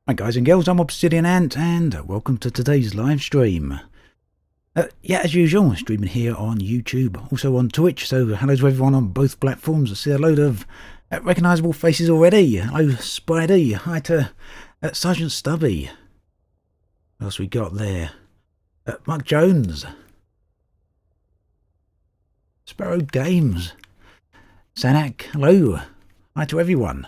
Hi guys and girls, I'm Obsidian Ant and welcome to today's live stream. As usual, streaming here on YouTube, also on Twitch, so hello to everyone on both platforms. I see a load of recognisable faces already. Hello Spidey, hi to Sergeant Stubby. What else we got there? Mark Jones. Sparrow Games. Sanak, hello. Hi to everyone.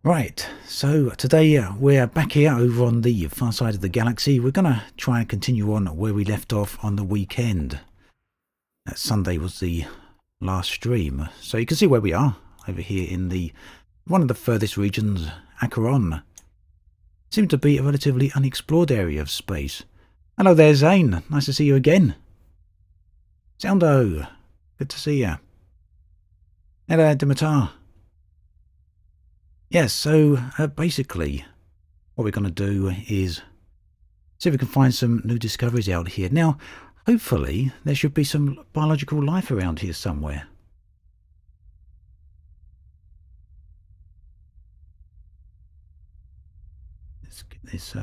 Right, so today we're back here over on the far side of the galaxy. We're going to try and continue on where we left off on the weekend. Sunday was the last stream, so you can see where we are over here in the one of the furthest regions, Acheron. Seems to be a relatively unexplored area of space. Hello there, Zane. Nice to see you again. Soundo, good to see you. Hello, Dimitar. Yes, so basically what we're going to do is see if we can find some new discoveries out here. Now, hopefully there should be some biological life around here somewhere. Let's get this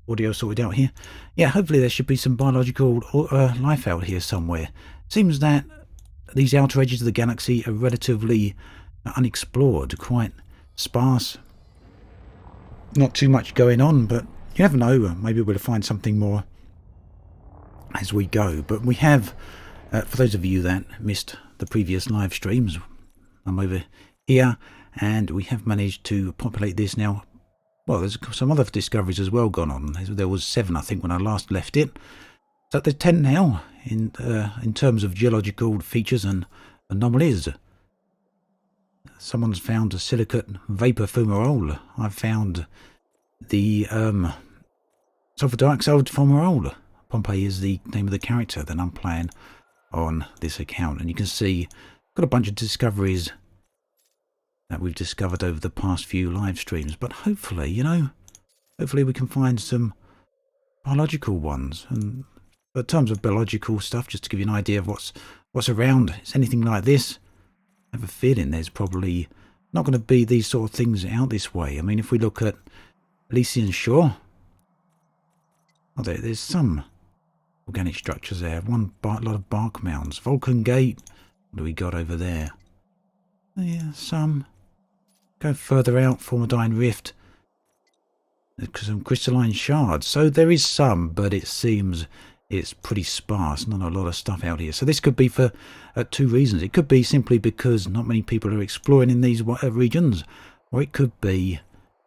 audio sorted out here. Yeah, hopefully there should be some biological life out here somewhere. Seems that these outer edges of the galaxy are relatively unexplored, quite sparse, not too much going on, but you never know, maybe we'll find something more as we go. But we have, for those of you that missed the previous live streams, I'm over here and we have managed to populate this now. Well, there's some other discoveries as well gone on. There was 7 I think when I last left it, so there's 10 now in terms of geological features and anomalies. Someone's found a silicate vapor fumarole. I've found the sulfur dioxide fumarole. Pompey is the name of the character that I'm playing on this account. And you can see got a bunch of discoveries that we've discovered over the past few live streams. But hopefully, hopefully we can find some biological ones. And in terms of biological stuff, just to give you an idea of what's around, it's anything like this. I have a feeling there's probably not going to be these sort of things out this way. I mean, if we look at Elysian Shore, there's some organic structures there. A lot of bark mounds. Vulcan Gate. What do we got over there? Yeah, some. Go further out, Formidine Rift. There's some crystalline shards. So there is some, but it seems it's pretty sparse, not a lot of stuff out here. So this could be for 2 reasons. It could be simply because not many people are exploring in these regions, or it could be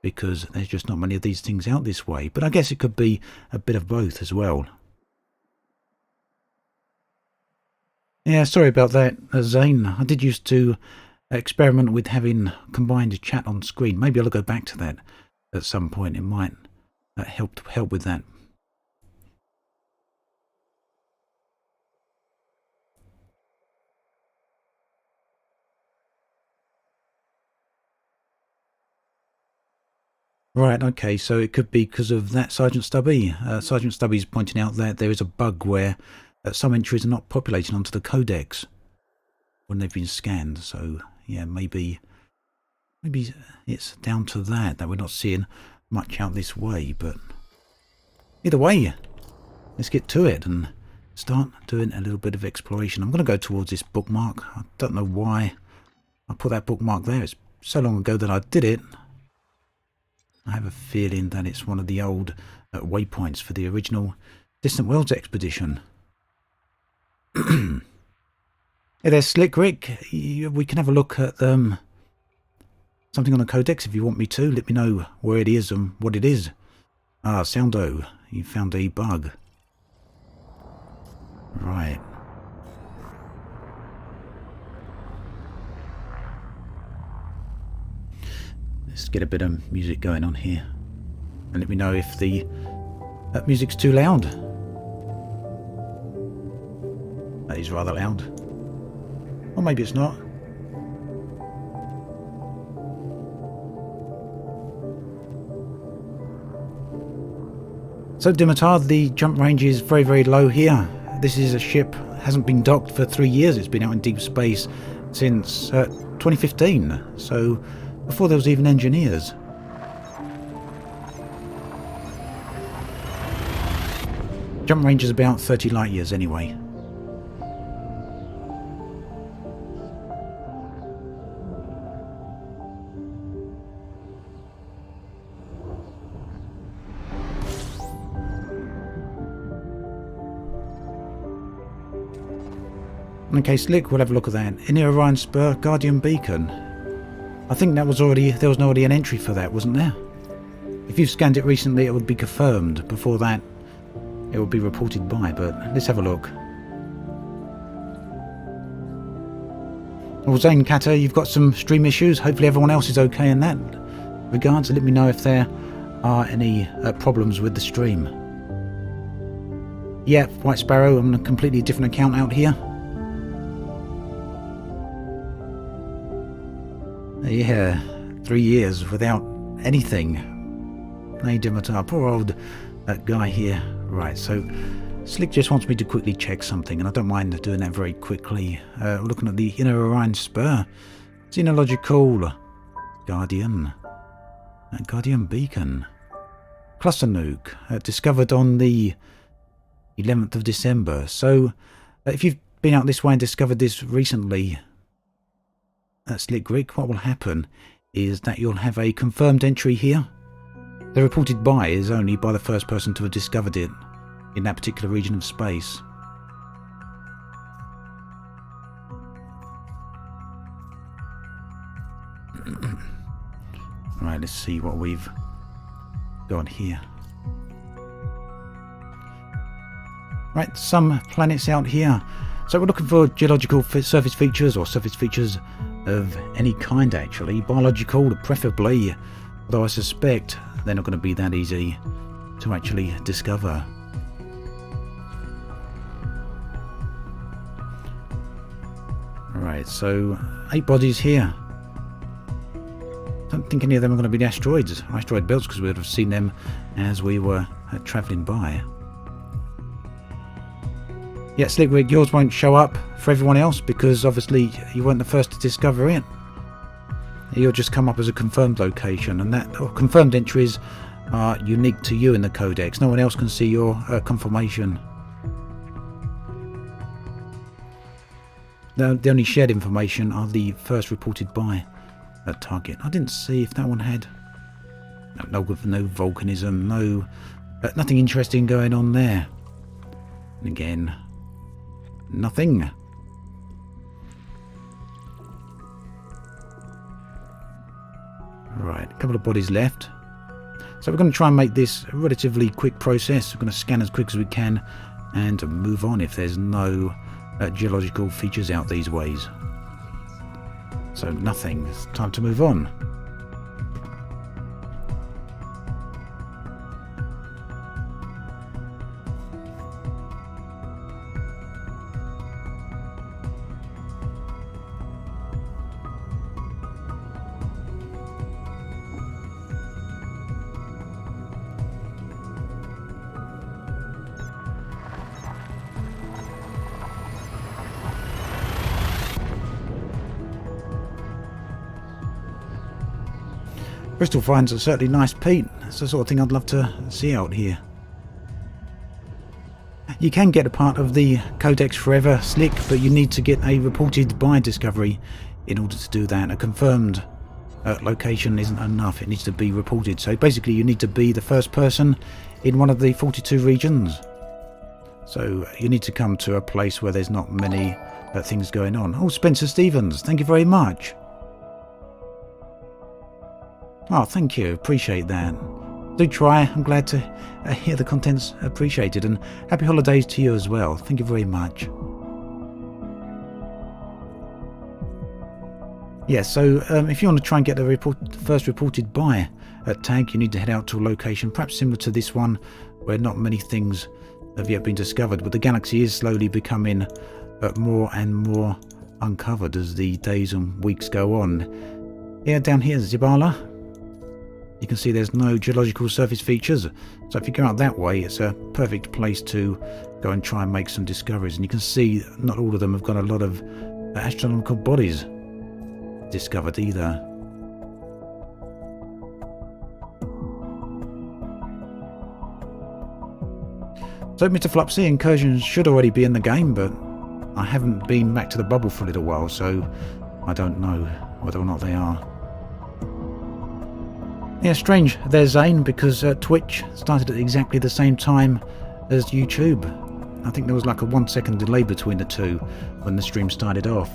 because there's just not many of these things out this way. But I guess it could be a bit of both as well. Yeah, sorry about that, Zane. I did used to experiment with having combined chat on screen. Maybe I'll go back to that at some point. It might help with that. Right, okay, so it could be because of that, Sergeant Stubby. Sergeant Stubby's pointing out that there is a bug where some entries are not populating onto the codex when they've been scanned. So, yeah, maybe it's down to that we're not seeing much out this way. But either way, let's get to it and start doing a little bit of exploration. I'm going to go towards this bookmark. I don't know why I put that bookmark there. It's so long ago that I did it. I have a feeling that it's one of the old waypoints for the original Distant Worlds expedition. Hey there, Slick Rick. We can have a look at something on the codex if you want me to. Let me know where it is and what it is. Ah, Soundo, you found a bug. Right. Let's get a bit of music going on here. And let me know if the music's too loud. That is rather loud. Or maybe it's not. So Dimitar, the jump range is very, very low here. This is a ship, hasn't been docked for 3 years. It's been out in deep space since 2015. So before there was even engineers. Jump range is about 30 light years anyway. Okay, Slick, we'll have a look at that. In the Orion Spur, Guardian Beacon. I think that was already, there was already an entry for that, wasn't there? If you've scanned it recently, it would be confirmed. Before that, it would be reported by, but let's have a look. Well, Zane Catter, you've got some stream issues. Hopefully everyone else is okay in that regards. Let me know if there are any problems with the stream. Yeah, White Sparrow, I'm on a completely different account out here. Yeah, 3 years without anything. Hey, Dimitar, poor old guy here. Right, so Slick just wants me to quickly check something, and I don't mind doing that very quickly. Looking at the Inner Orion Spur, Xenological Guardian, Guardian Beacon, Cluster Nuke, discovered on the 11th of December. So, if you've been out this way and discovered this recently, Slick Rick, what will happen is that you'll have a confirmed entry here. The reported by is only by the first person to have discovered it in that particular region of space. Right, let's see what we've got here. Right, some planets out here. So we're looking for geological surface features, or surface features of any kind actually. Biological, preferably, although I suspect they're not going to be that easy to actually discover. Right, so 8 bodies here. Don't think any of them are going to be the asteroids, asteroid belts, because we would have seen them as we were travelling by. Yeah, Slick Rig, yours won't show up for everyone else because obviously you weren't the first to discover it. You'll just come up as a confirmed location, and that confirmed entries are unique to you in the codex. No one else can see your confirmation. The only shared information are the first reported by target. I didn't see if that one had no volcanism, nothing interesting going on there. And again, nothing. Right, a couple of bodies left. So we're going to try and make this a relatively quick process. We're going to scan as quick as we can and move on if there's no geological features out these ways. So nothing. It's time to move on. Crystal finds are certainly nice, Pete. It's the sort of thing I'd love to see out here. You can get a part of the Codex Forever, Slick, but you need to get a reported by discovery in order to do that. A confirmed location isn't enough. It needs to be reported. So basically you need to be the first person in one of the 42 regions. So you need to come to a place where there's not many things going on. Oh, Spencer Stevens, thank you very much. Oh, thank you. Appreciate that. Do try. I'm glad to hear the content's appreciated, and happy holidays to you as well. Thank you very much. Yeah, so if you want to try and get the first reported by tag, you need to head out to a location perhaps similar to this one, where not many things have yet been discovered, but the galaxy is slowly becoming more and more uncovered as the days and weeks go on. Yeah, down here, Zibala. You can see there's no geological surface features, so if you go out that way, it's a perfect place to go and try and make some discoveries. And you can see not all of them have got a lot of astronomical bodies discovered either. So Mr. Flupsy, incursions should already be in the game, but I haven't been back to the bubble for a little while, so I don't know whether or not they are. Yeah, strange. There's Zane, because Twitch started at exactly the same time as YouTube. I think there was like a 1 second delay between the two when the stream started off.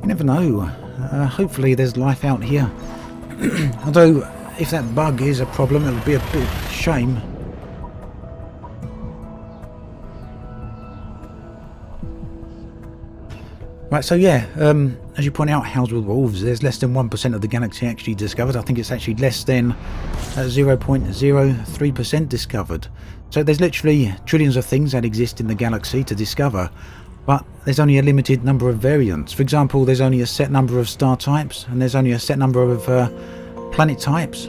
You never know. Hopefully there's life out here. Although, if that bug is a problem, it would be a big shame. Right, so yeah, as you point out, Howls with Wolves, there's less than 1% of the galaxy actually discovered. I think it's actually less than 0.03% discovered. So there's literally trillions of things that exist in the galaxy to discover, but there's only a limited number of variants. For example, there's only a set number of star types, and there's only a set number of planet types.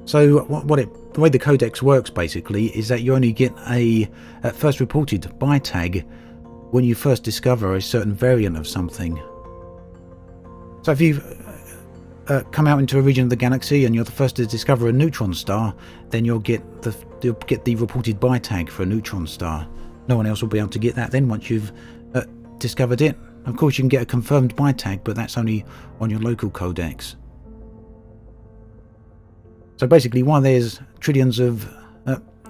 So the way the codex works basically is that you only get a first reported by tag when you first discover a certain variant of something. So if you come out into a region of the galaxy and you're the first to discover a neutron star, then you'll get the reported by tag for a neutron star. No one else will be able to get that then once you've discovered it. Of course you can get a confirmed by tag, but that's only on your local codex. So basically, while there's trillions of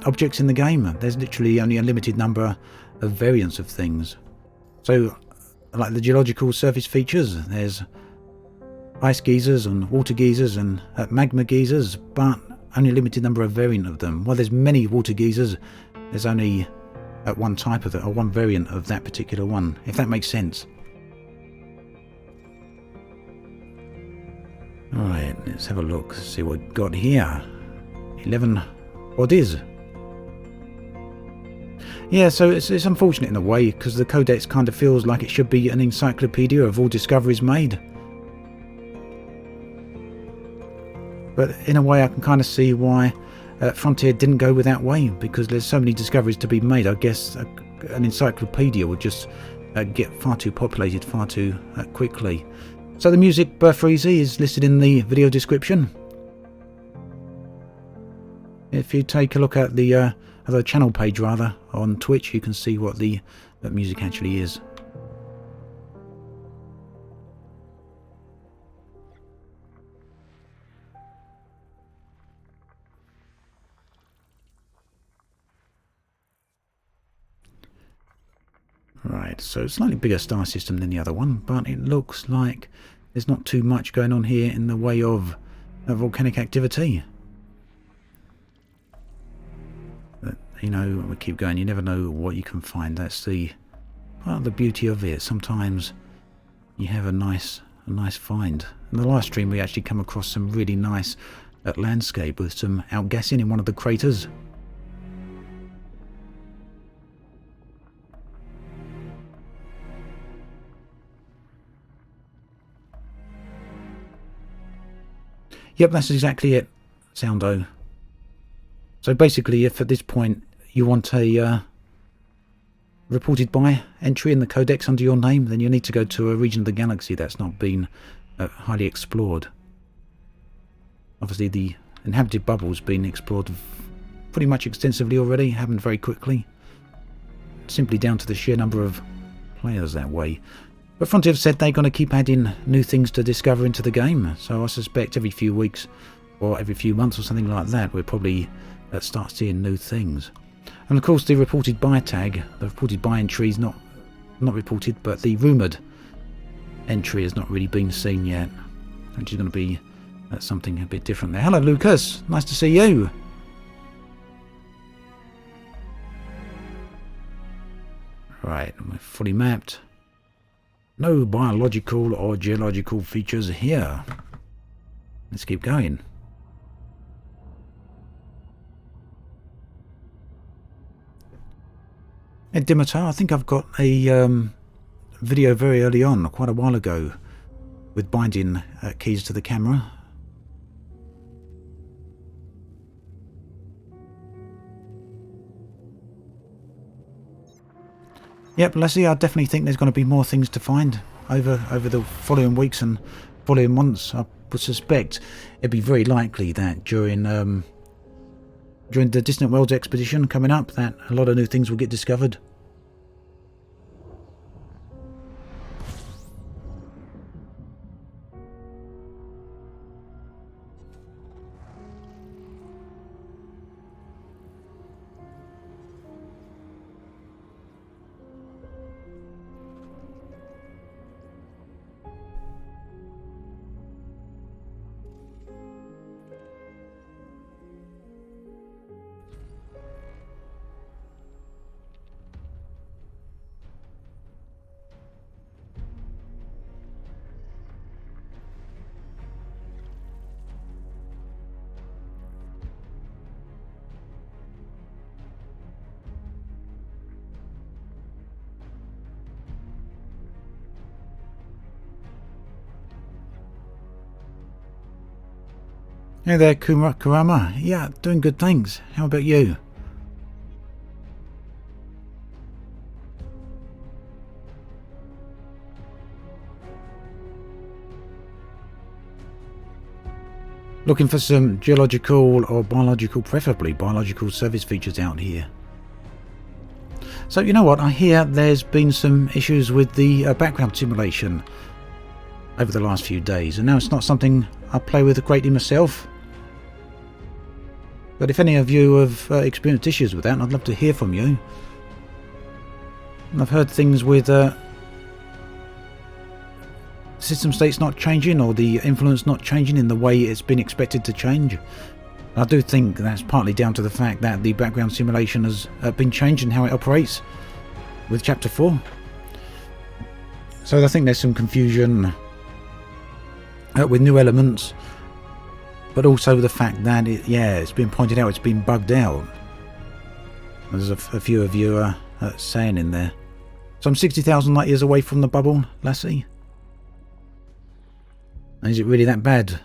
objects in the game, there's literally only a limited number of variants of things. So, like the geological surface features, there's ice geysers and water geysers and magma geysers, but only a limited number of variant of them. While there's many water geysers, there's only one type of it, or one variant of that particular one, if that makes sense. Alright, let's have a look, see what we've got here. 11 bodies. Yeah, so it's unfortunate in a way, because the codex kind of feels like it should be an encyclopedia of all discoveries made. But in a way I can kind of see why Frontier didn't go with that way, because there's so many discoveries to be made. I guess an encyclopedia would just get far too populated far too quickly. So the music Freezy is listed in the video description. If you take a look at the channel page rather on Twitch, you can see what the music actually is. Right, so slightly bigger star system than the other one, but it looks like there's not too much going on here in the way of volcanic activity. But, you know, we keep going, you never know what you can find. That's the part of the beauty of it. Sometimes you have a nice find. In the last stream we actually come across some really nice landscape with some outgassing in one of the craters. Yep, that's exactly it, Soundo. So basically, if at this point you want a reported by entry in the codex under your name, then you need to go to a region of the galaxy that's not been highly explored. Obviously, the inhabited bubble's been explored pretty much extensively already, happened very quickly. Simply down to the sheer number of players that way. But Frontier have said they're going to keep adding new things to discover into the game, so I suspect every few weeks or every few months or something like that we'll probably start seeing new things. And of course the reported by tag, the reported by entry is not reported, but the rumoured entry has not really been seen yet, which is going to be something a bit different there. Hello Lucas, nice to see you. Right, we're fully mapped. No biological or geological features here. Let's keep going. Ed Dimitar, I think I've got a video very early on, quite a while ago, with binding keys to the camera. Yep, Leslie, I definitely think there's going to be more things to find over the following weeks and following months. I would suspect it'd be very likely that during the Distant Worlds expedition coming up, that a lot of new things will get discovered. Hey there, Kurama. Yeah, doing good, thanks. How about you? Looking for some geological or biological, preferably biological service features out here. So you know what, I hear there's been some issues with the background simulation over the last few days, and now it's not something I play with greatly myself. But if any of you have experienced issues with that, I'd love to hear from you. And I've heard things with system states not changing, or the influence not changing in the way it's been expected to change. I do think that's partly down to the fact that the background simulation has been changed in how it operates with Chapter 4. So I think there's some confusion with new elements, but also the fact that it's been pointed out it's been bugged out. There's a few of you saying in there. So I'm 60,000 light years away from the bubble, Lassie. Is it really that bad?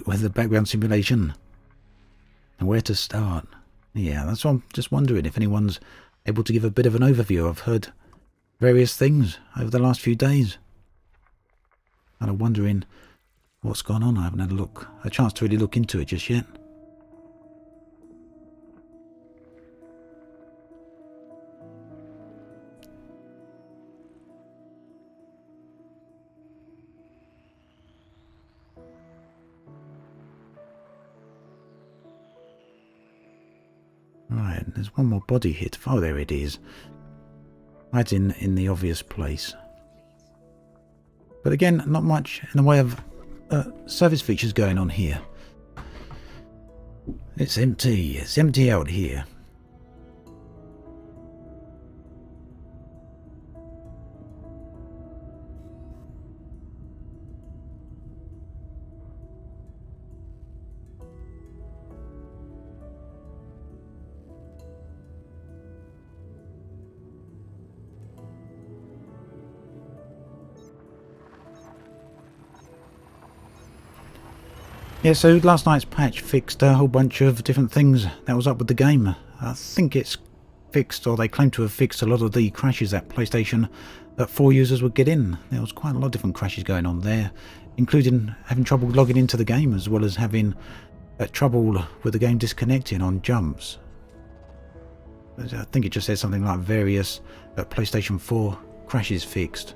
With the background simulation? And where to start? Yeah, that's what I'm just wondering if anyone's able to give a bit of an overview. I've heard various things over the last few days. And I'm wondering what's gone on. I haven't had a chance to really look into it just yet. Right, there's one more body hit. Oh, there it is. Right in the obvious place. But again, not much in the way of service features going on here. It's empty. It's empty out here. Yeah, so last night's patch fixed a whole bunch of different things that was up with the game. I think it's fixed, or they claim to have fixed, a lot of the crashes that PlayStation 4 users would get in. There was quite a lot of different crashes going on there, including having trouble logging into the game, as well as having trouble with the game disconnecting on jumps. I think it just says something like various PlayStation 4 crashes fixed.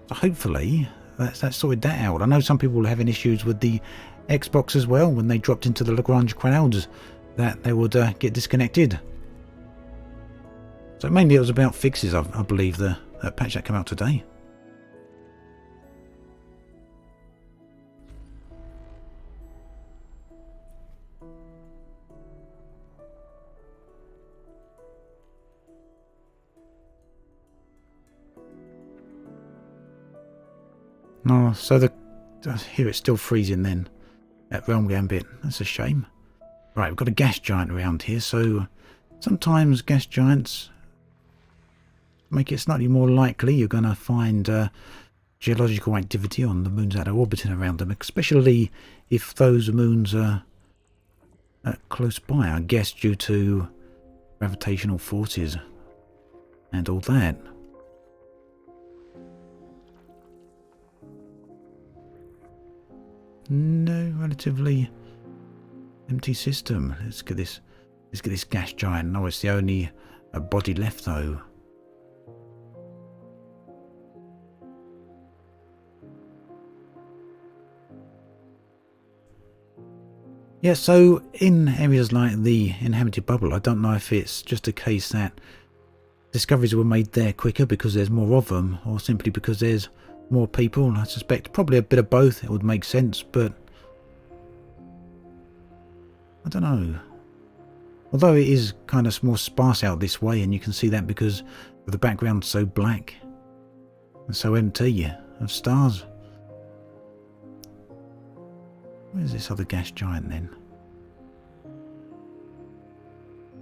So hopefully that's sorted that out. I know some people were having issues with the Xbox as well, when they dropped into the Lagrange crowds, that they would get disconnected. So mainly it was about fixes, I believe, the patch that came out today. Oh, so here it's still freezing then at Realm Gambit. That's a shame. Right, we've got a gas giant around here, so sometimes gas giants make it slightly more likely you're going to find geological activity on the moons that are orbiting around them, especially if those moons are close by, I guess, due to gravitational forces and all that. No, relatively empty system. Let's get this gas giant. No, it's the only body left though. Yeah, so in areas like the inhabited bubble, I don't know if it's just a case that discoveries were made there quicker because there's more of them, or simply because there's more people. I suspect probably a bit of both. It would make sense, but I don't know. Although it is kind of more sparse out this way, and you can see that because of the background so black and so empty of stars. Where's this other gas giant then?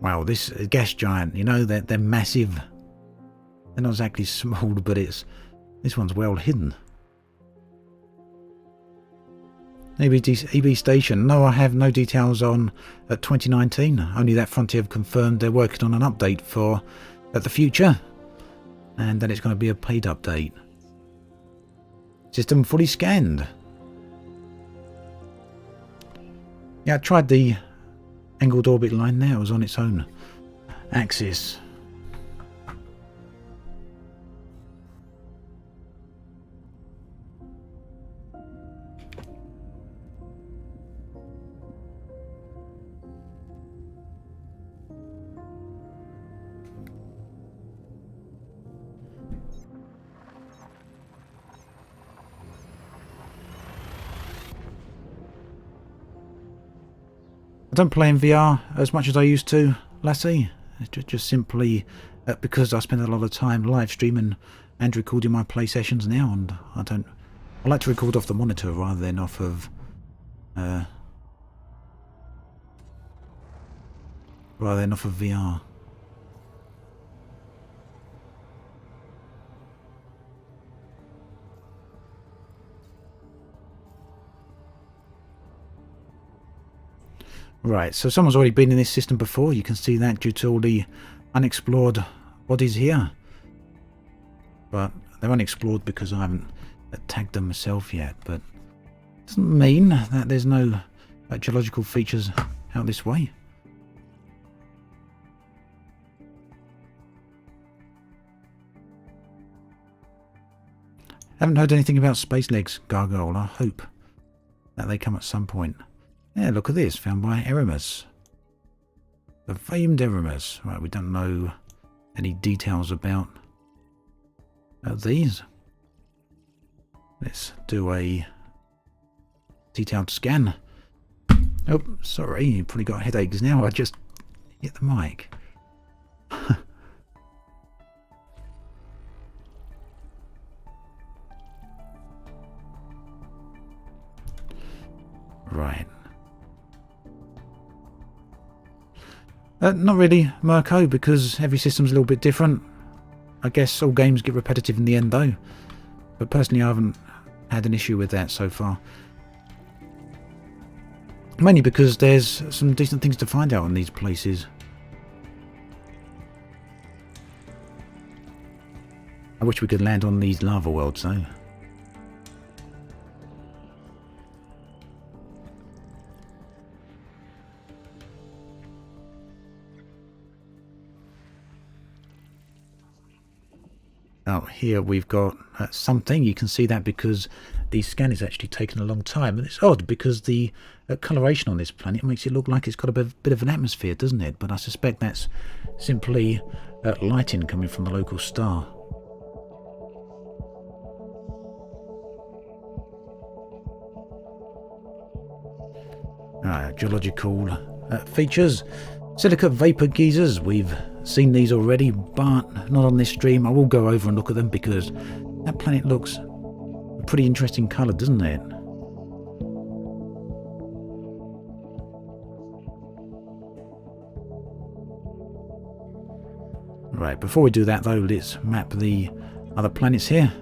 Wow, this gas giant, you know, they're massive. They're not exactly small, but this one's well hidden. EB Station. No, I have no details on 2019. Only that Frontier have confirmed they're working on an update for the future. And that it's going to be a paid update. System fully scanned. Yeah, I tried the angled orbit line there. It was on its own axis. I don't play in VR as much as I used to, Lassie. It's just simply because I spend a lot of time live streaming and recording my play sessions now, and I like to record off the monitor rather than off of VR. Right, so someone's already been in this system before. You can see that due to all the unexplored bodies here. But they're unexplored because I haven't tagged them myself yet. But it doesn't mean that there's no geological features out this way. Haven't heard anything about Space Legs, Gargoyle. I hope that they come at some point. Yeah, look at this, found by Eremus. The famed Eremus. Right, we don't know any details about these. Let's do a detailed scan. Oh, sorry, you probably got headaches now. I just hit the mic. Right. Not really, Mirko, because every system's a little bit different. I guess all games get repetitive in the end, though. But personally, I haven't had an issue with that so far. Mainly because there's some decent things to find out in these places. I wish we could land on these lava worlds, though. Oh, here we've got something. You can see that because the scan is actually taken a long time. And it's odd because the coloration on this planet makes it look like it's got a bit of an atmosphere, doesn't it? But I suspect that's simply lighting coming from the local star. Geological features. Silicate vapor geysers. We've seen these already, but not on this stream. I will go over and look at them because that planet looks a pretty interesting colour, doesn't it? Right, before we do that though, let's map the other planets here.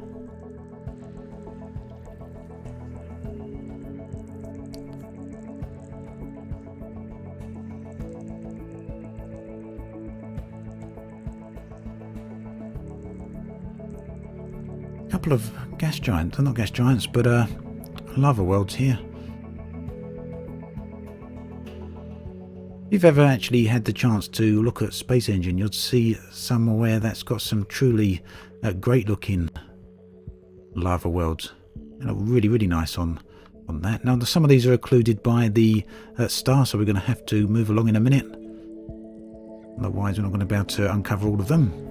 Couple of gas giants, not gas giants, but lava worlds here. If you've ever actually had the chance to look at Space Engine, you'll see somewhere that's got some truly great looking lava worlds. Really, really nice on that. Now, some of these are occluded by the star, so we're going to have to move along in a minute. Otherwise, we're not going to be able to uncover all of them.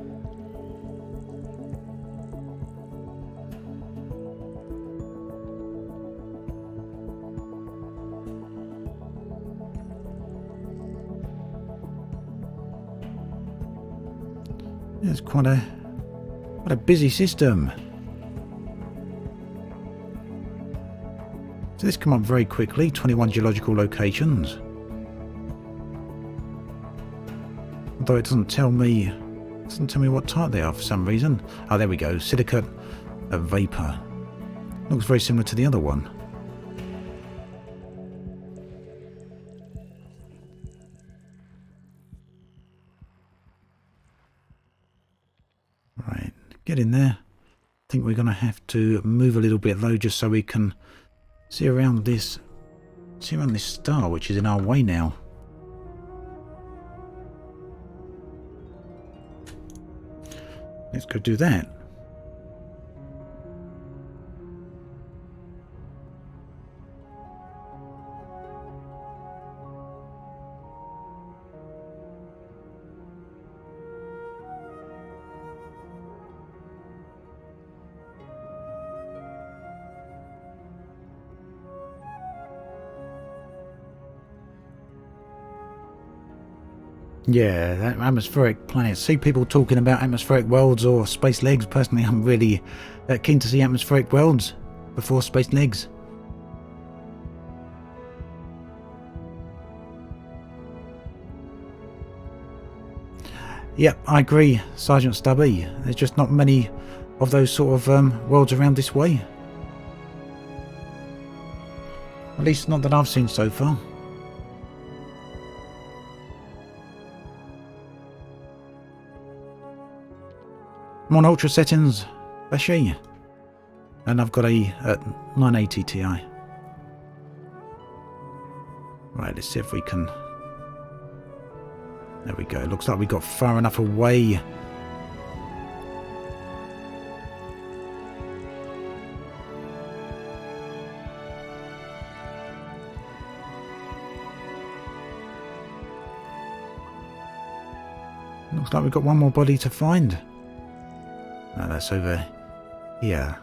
It's quite a busy system. So this come up very quickly. 21 geological locations. Although it doesn't tell me what type they are for some reason. Oh, there we go. Silicate vapor. Looks very similar to the other one. Right, get in there. I think we're going to have to move a little bit though, just so we can see around this star, which is in our way now. Let's go do that. Yeah, that atmospheric planet. See people talking about atmospheric worlds or space legs. Personally, I'm really keen to see atmospheric worlds before space legs. Yep, I agree, Sergeant Stubby. There's just not many of those sort of worlds around this way. At least not that I've seen so far. I'm on ultra settings, Bashi, and I've got a 980 Ti. Right, let's see if we can. There we go. Looks like we got far enough away. Looks like we've got one more body to find. No, that's over here.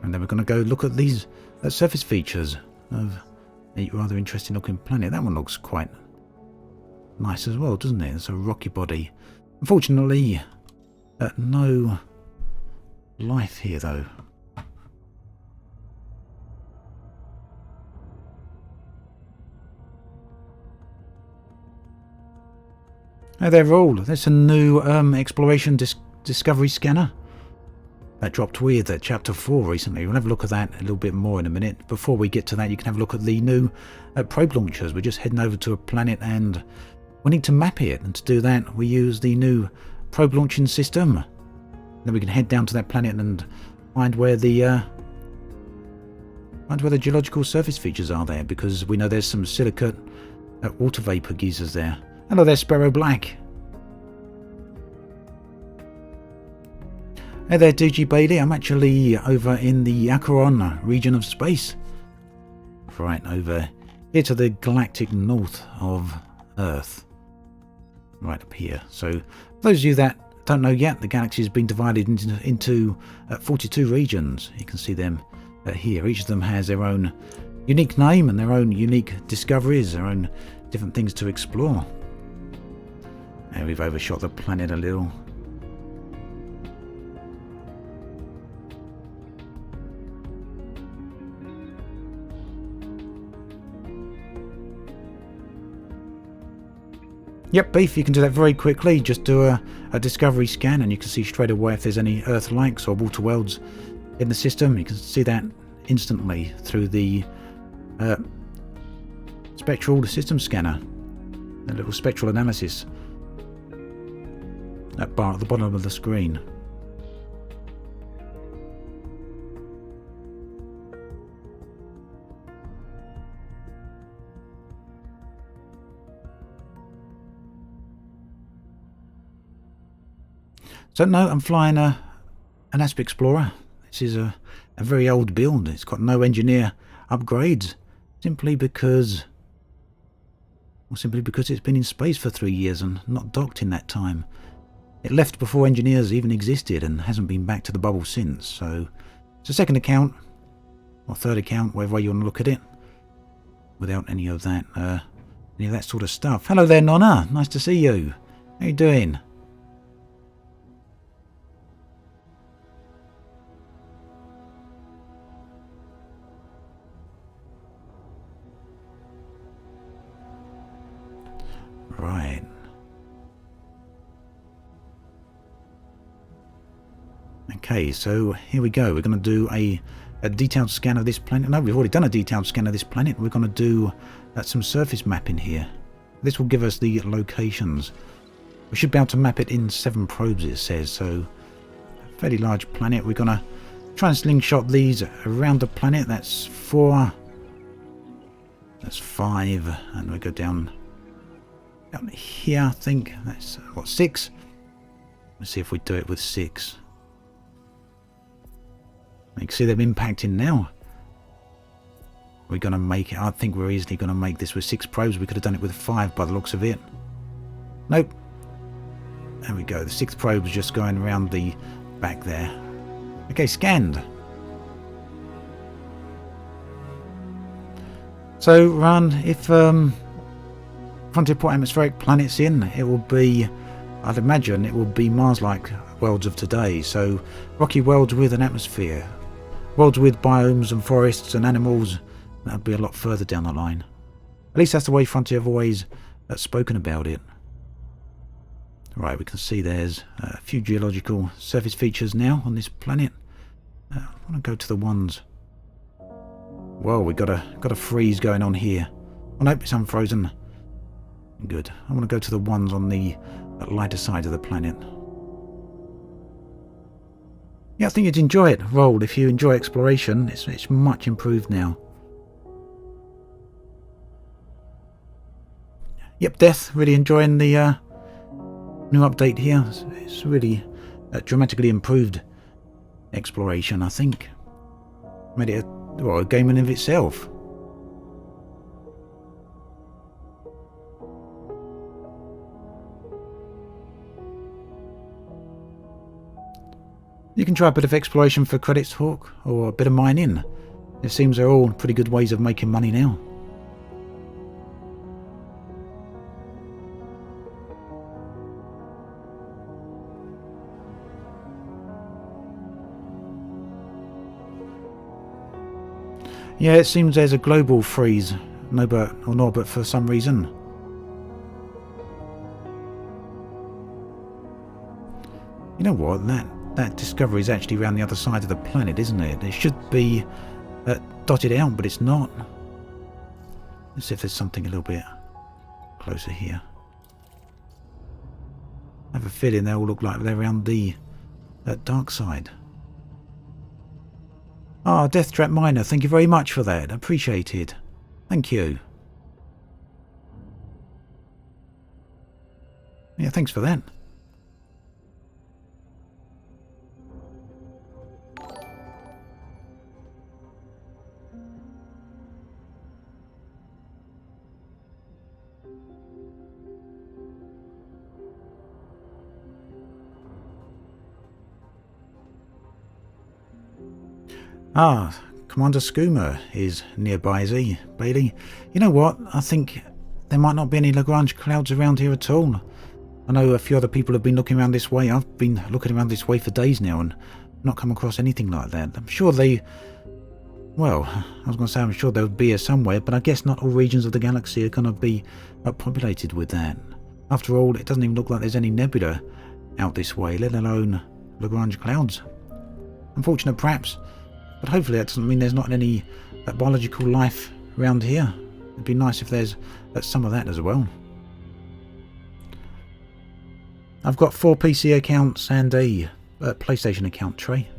And then we're going to go look at these surface features of a rather interesting looking planet. That one looks quite nice as well, doesn't it? It's a rocky body. Unfortunately, no life here though. Oh, they're all. There's a new exploration discovery scanner that dropped with chapter 4 recently. We'll have a look at that a little bit more in a minute. Before we get to that, you can have a look at the new probe launchers. We're just heading over to a planet and we need to map it, and to do that we use the new probe launching system. Then we can head down to that planet and find where the geological surface features are there, because we know there's some silicate water vapor geysers there. Hello there, Sparrow Black. Hey there, DG Bailey. I'm actually over in the Acheron region of space. Right over here to the galactic north of Earth. Right up here. So, for those of you that don't know yet, the galaxy has been divided into 42 regions. You can see them here. Each of them has their own unique name and their own unique discoveries, their own different things to explore. And we've overshot the planet a little. Yep, Beef, you can do that very quickly. Just do a discovery scan and you can see straight away if there's any Earth-likes or water worlds in the system. You can see that instantly through the spectral system scanner. A little spectral analysis. That bar at the bottom of the screen. So no, I'm flying an Asp Explorer. This is a very old build. It's got no engineer upgrades, simply because it's been in space for 3 years and not docked in that time. It left before engineers even existed and hasn't been back to the bubble since. So it's a second account, or third account, whatever way you want to look at it, without any of that sort of stuff. Hello there, Nonna. Nice to see you. How you doing? Right. Okay, so here we go. We're going to do a detailed scan of this planet. No, we've already done a detailed scan of this planet. We're going to do some surface mapping here. This will give us the locations. We should be able to map it in 7 probes, it says. So, a fairly large planet. We're going to try and slingshot these around the planet. That's 4. That's 5. And we go down here, I think. That's, what, 6? Let's see if we do it with 6. You can see them impacting now. We're going to make it. I think we're easily going to make this with 6 probes. We could have done it with 5 by the looks of it. Nope. There we go. The 6th probe's just going around the back there. Okay, scanned. So, Run, if Frontier put atmospheric planets in, it will be, I'd imagine, it will be Mars-like worlds of today. So, rocky worlds with an atmosphere. Worlds with biomes and forests and animals, that would be a lot further down the line. At least that's the way Frontier have always spoken about it. Right, we can see there's a few geological surface features now on this planet. I want to go to the ones. Whoa, we got a freeze going on here. Oh nope, it's unfrozen. Good. I want to go to the ones on the lighter side of the planet. Yeah, I think you'd enjoy it, Roll. If you enjoy exploration, it's much improved now. Yep, Death, really enjoying the new update here. It's really dramatically improved exploration, I think. Made it a game in of itself. You can try a bit of exploration for credits, Hawk, or a bit of mining. It seems they're all pretty good ways of making money now. Yeah, it seems there's a global freeze, Norbert, for some reason. You know what, that discovery is actually around the other side of the planet, isn't it? It should be dotted out, but it's not. Let's see if there's something a little bit closer here. I have a feeling they all look like they're around the dark side. Ah, Death Trap Miner, thank you very much for that. Appreciated. Thank you. Yeah, thanks for that. Ah, Commander Skooma is nearby, is he, Bailey? You know what? I think there might not be any Lagrange clouds around here at all. I know a few other people have been looking around this way. I've been looking around this way for days now and not come across anything like that. I'm sure they... Well, I was going to say I'm sure there would be somewhere, but I guess not all regions of the galaxy are going to be populated with that. After all, it doesn't even look like there's any nebula out this way, let alone Lagrange clouds. Unfortunate, perhaps. But hopefully that doesn't mean there's not any biological life around here. It'd be nice if there's some of that as well. I've got 4 PC accounts and a PlayStation account, Trey.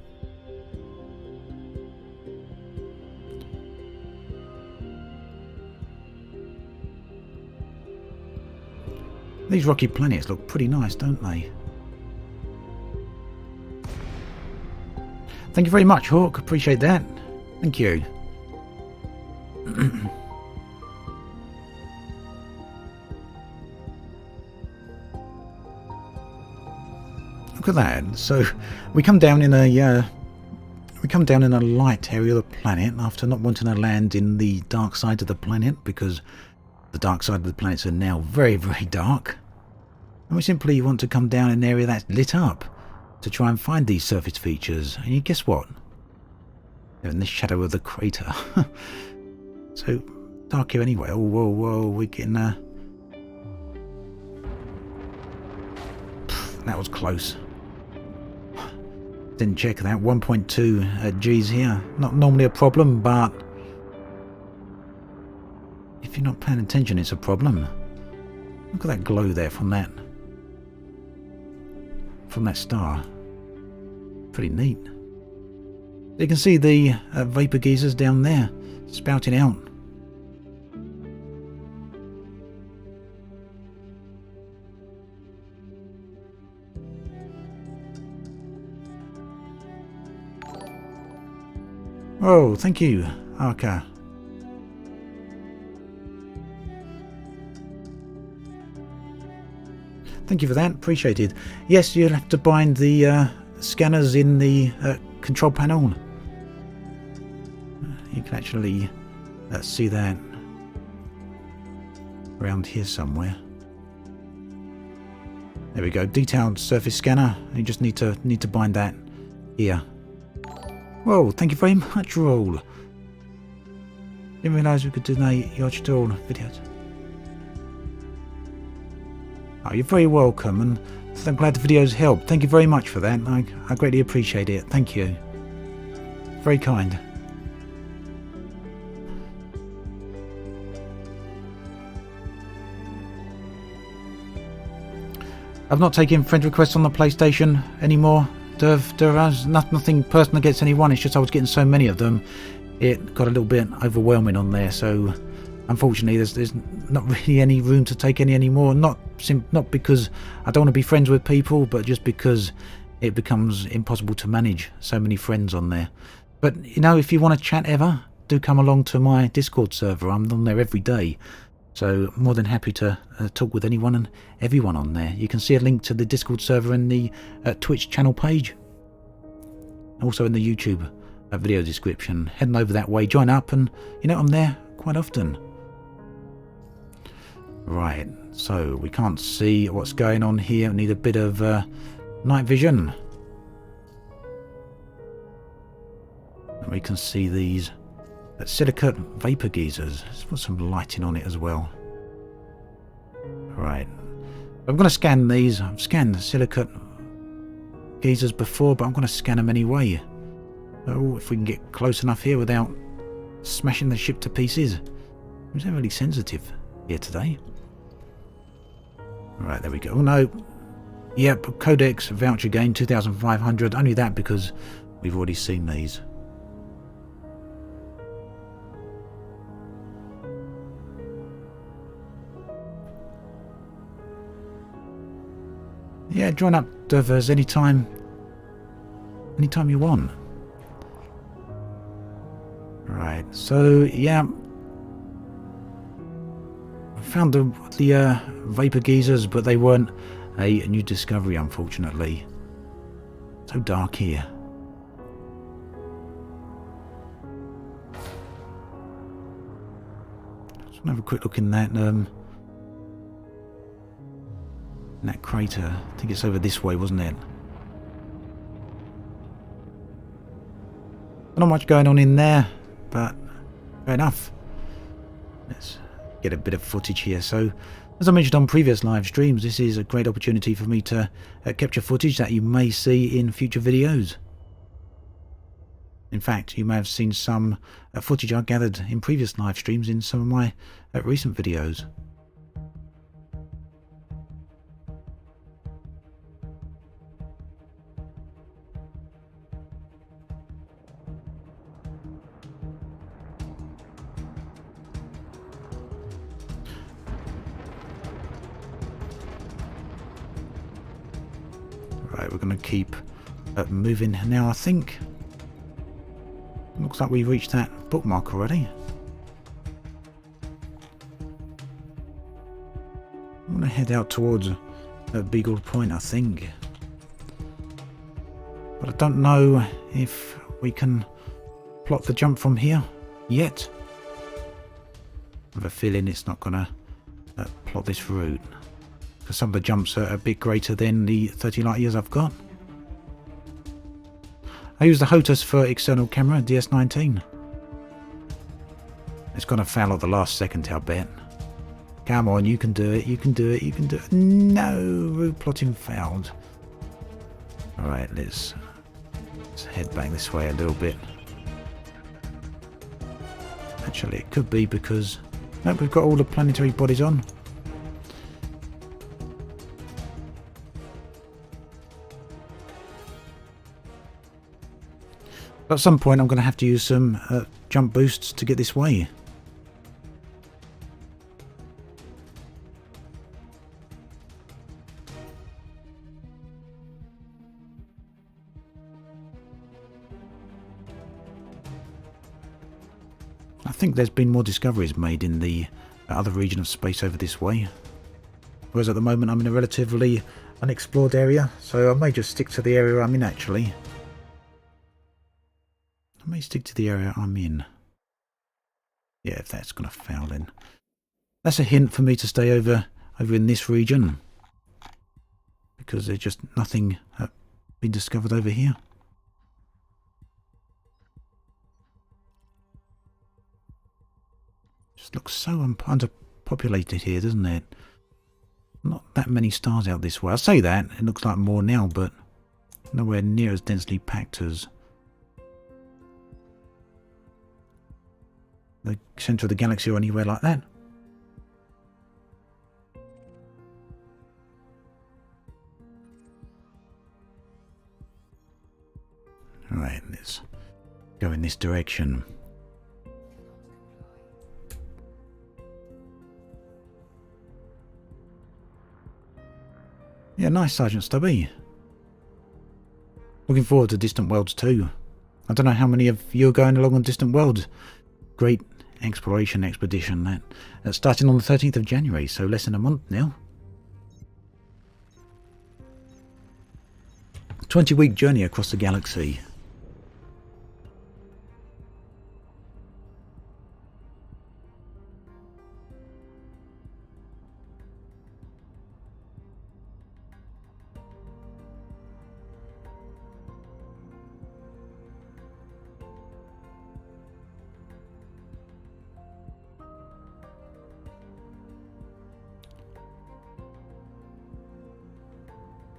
These rocky planets look pretty nice, don't they? Thank you very much, Hawk. Appreciate that. Thank you. Look at that. So we come down in a light area of the planet after not wanting to land in the dark side of the planet, because the dark side of the planets are now very, very dark. And we simply want to come down in an area that's lit up to try and find these surface features. And you guess what? They're in the shadow of the crater. So dark here anyway. Oh, whoa, whoa, we're getting that was close. Didn't check that. 1.2 G's here. Not normally a problem, but if you're not paying attention, it's a problem. Look at that glow there from that star. Pretty neat. You can see the vapor geysers down there spouting out. Oh, thank you, Arca. Thank you for that, appreciated. Yes, you'll have to bind the scanners in the control panel. You can actually see that around here somewhere. There we go, detailed surface scanner. You just need to bind that here. Whoa, thank you very much, Roll. Didn't realise we could donate your tutorial videos. Oh, you're very welcome, and I'm glad the videos helped. Thank you very much for that. I greatly appreciate it. Thank you. Very kind. I've not taken friend requests on the PlayStation anymore. There's nothing personal against anyone, it's just I was getting so many of them, it got a little bit overwhelming on there, so unfortunately there's not really any room to take any anymore, not because I don't want to be friends with people, but just because it becomes impossible to manage so many friends on there. But you know, if you want to chat ever, do come along to my Discord server. I'm on there every day, so more than happy to talk with anyone and everyone on there. You can see a link to the Discord server in the Twitch channel page, also in the YouTube video description. Heading over that way, join up, and you know, I'm there quite often. Right, so we can't see what's going on here. We need a bit of night vision. And we can see these silicate vapor geysers. Let's put some lighting on it as well. Right, I'm going to scan these. I've scanned the silicate geysers before, but I'm going to scan them anyway. Oh, if we can get close enough here without smashing the ship to pieces. I'm so really sensitive here today. Right, there we go. Oh no. Yep, Codex voucher gain 2,500. Only that because we've already seen these. Yeah, join up, Dervers, anytime you want. Right, so yeah, I found the vapor geysers, but they weren't a new discovery, unfortunately. So dark here. Just want to have a quick look in that crater. I think it's over this way, wasn't it? Not much going on in there, but fair enough. Let's get a bit of footage here. So, as I mentioned on previous live streams, this is a great opportunity for me to capture footage that you may see in future videos. In fact, you may have seen some footage I gathered in previous live streams in some of my recent videos. Right, we're going to keep moving now, I think. looks like we've reached that bookmark already. I'm going to head out towards Beagle Point, I think. But I don't know if we can plot the jump from here yet. I have a feeling it's not going to plot this route, because some of the jumps are a bit greater than the 30 light years I've got. I use the HOTAS for external camera, DS19. It's going to fail at the last second, I'll bet. Come on, you can do it, you can do it, you can do it. No, route plotting failed. Alright, let's head back this way a little bit. Actually, it could be because... Nope, we've got all the planetary bodies on. At some point I'm going to have to use some jump boosts to get this way. I think there's been more discoveries made in the other region of space over this way. Whereas at the moment I'm in a relatively unexplored area, so I may just stick to the area I'm in actually. I may stick to the area I'm in. Yeah, if that's going to fail then. That's a hint for me to stay over in this region. Because there's just nothing been discovered over here. Just looks so underpopulated here, doesn't it? Not that many stars out this way. I say that, it looks like more now, but nowhere near as densely packed as the centre of the galaxy or anywhere like that. Alright, let's go in this direction. Yeah, nice, Sergeant Stubby. Looking forward to Distant Worlds too. I don't know how many of you are going along on Distant Worlds. Great exploration expedition that's starting on the 13th of January, so less than a month now. 20-week journey across the galaxy.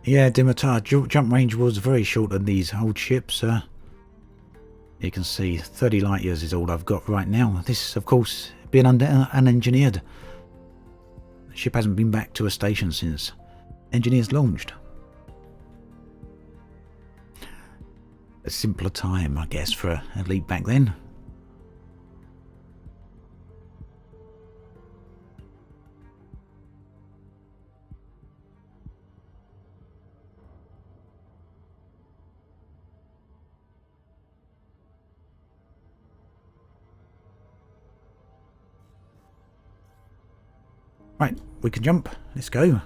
Yeah, Dimitar, jump range was very short on these old ships. You can see 30 light years is all I've got right now. This, of course, being unengineered. The ship hasn't been back to a station since engineers launched. A simpler time, I guess, for a leap back then. Right, we can jump. Let's go.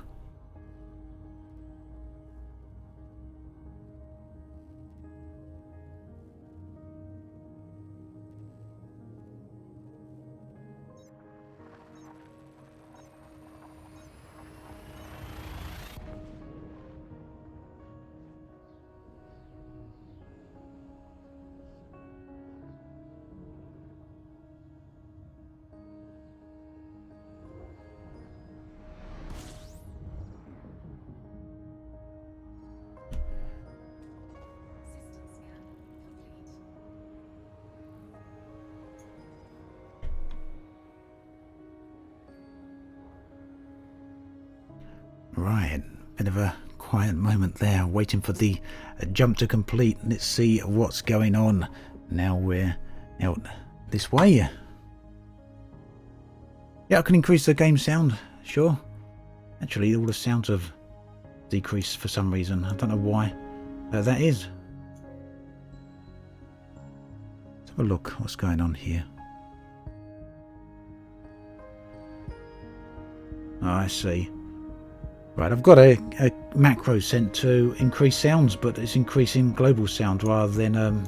Right, bit of a quiet moment there, waiting for the jump to complete. Let's see what's going on. Now we're out this way. Yeah, I can increase the game sound, sure. Actually, all the sounds have decreased for some reason. I don't know why that is. So have a look what's going on here. Oh, I see. Right, I've got a macro sent to increase sounds, but it's increasing global sound rather than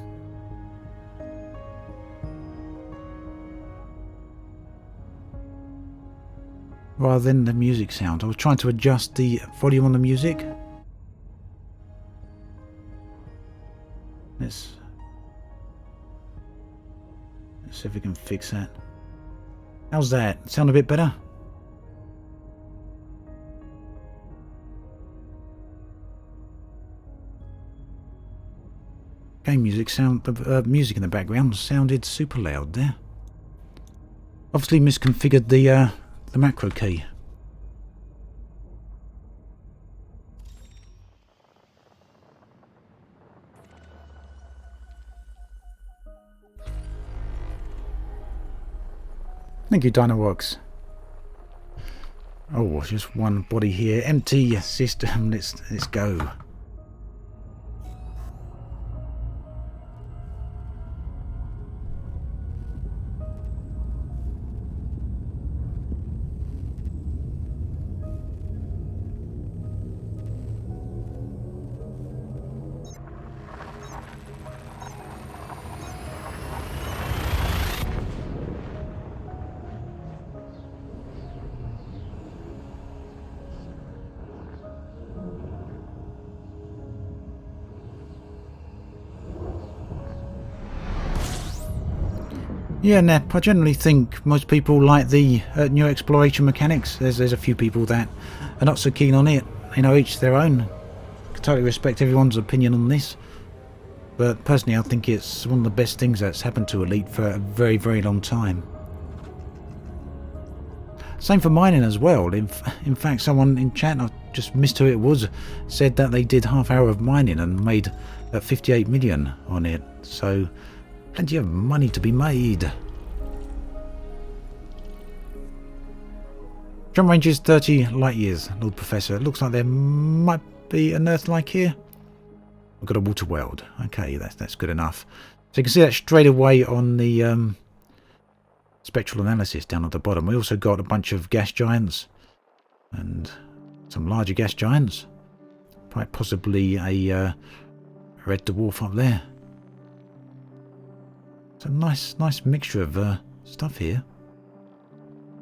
the music sound. I was trying to adjust the volume on the music. Let's see if we can fix that. How's that? Sound a bit better? Game music music in the background sounded super loud there. Obviously misconfigured the macro key. Thank you, Dynaworks. Oh, just one body here. Empty system. Let's go. Yeah, Nep, I generally think most people like the new exploration mechanics. There's a few people that are not so keen on it. You know, each their own. I totally respect everyone's opinion on this. But personally, I think it's one of the best things that's happened to Elite for a very, very long time. Same for mining as well. In fact, someone in chat, I just missed who it was, said that they did half hour of mining and made 58 million on it. So plenty of money to be made. Jump range is 30 light years, Lord Professor. It looks like there might be an Earth-like here. I've got a water world. Okay, that's good enough. So you can see that straight away on the spectral analysis down at the bottom. We also got a bunch of gas giants and some larger gas giants. Quite possibly a red dwarf up there. It's a nice mixture of stuff here.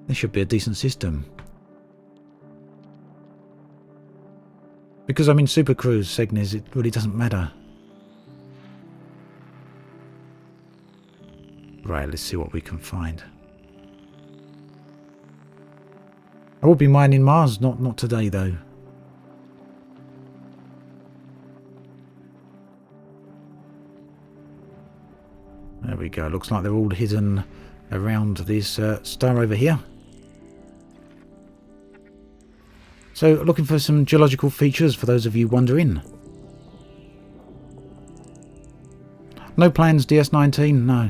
This should be a decent system. Because I'm in Super Cruise, Segnes, it really doesn't matter. Right, let's see what we can find. I will be mining Mars, not today though. There we go. Looks like they're all hidden around this star over here. So, looking for some geological features for those of you wondering. No plans, DS19? No.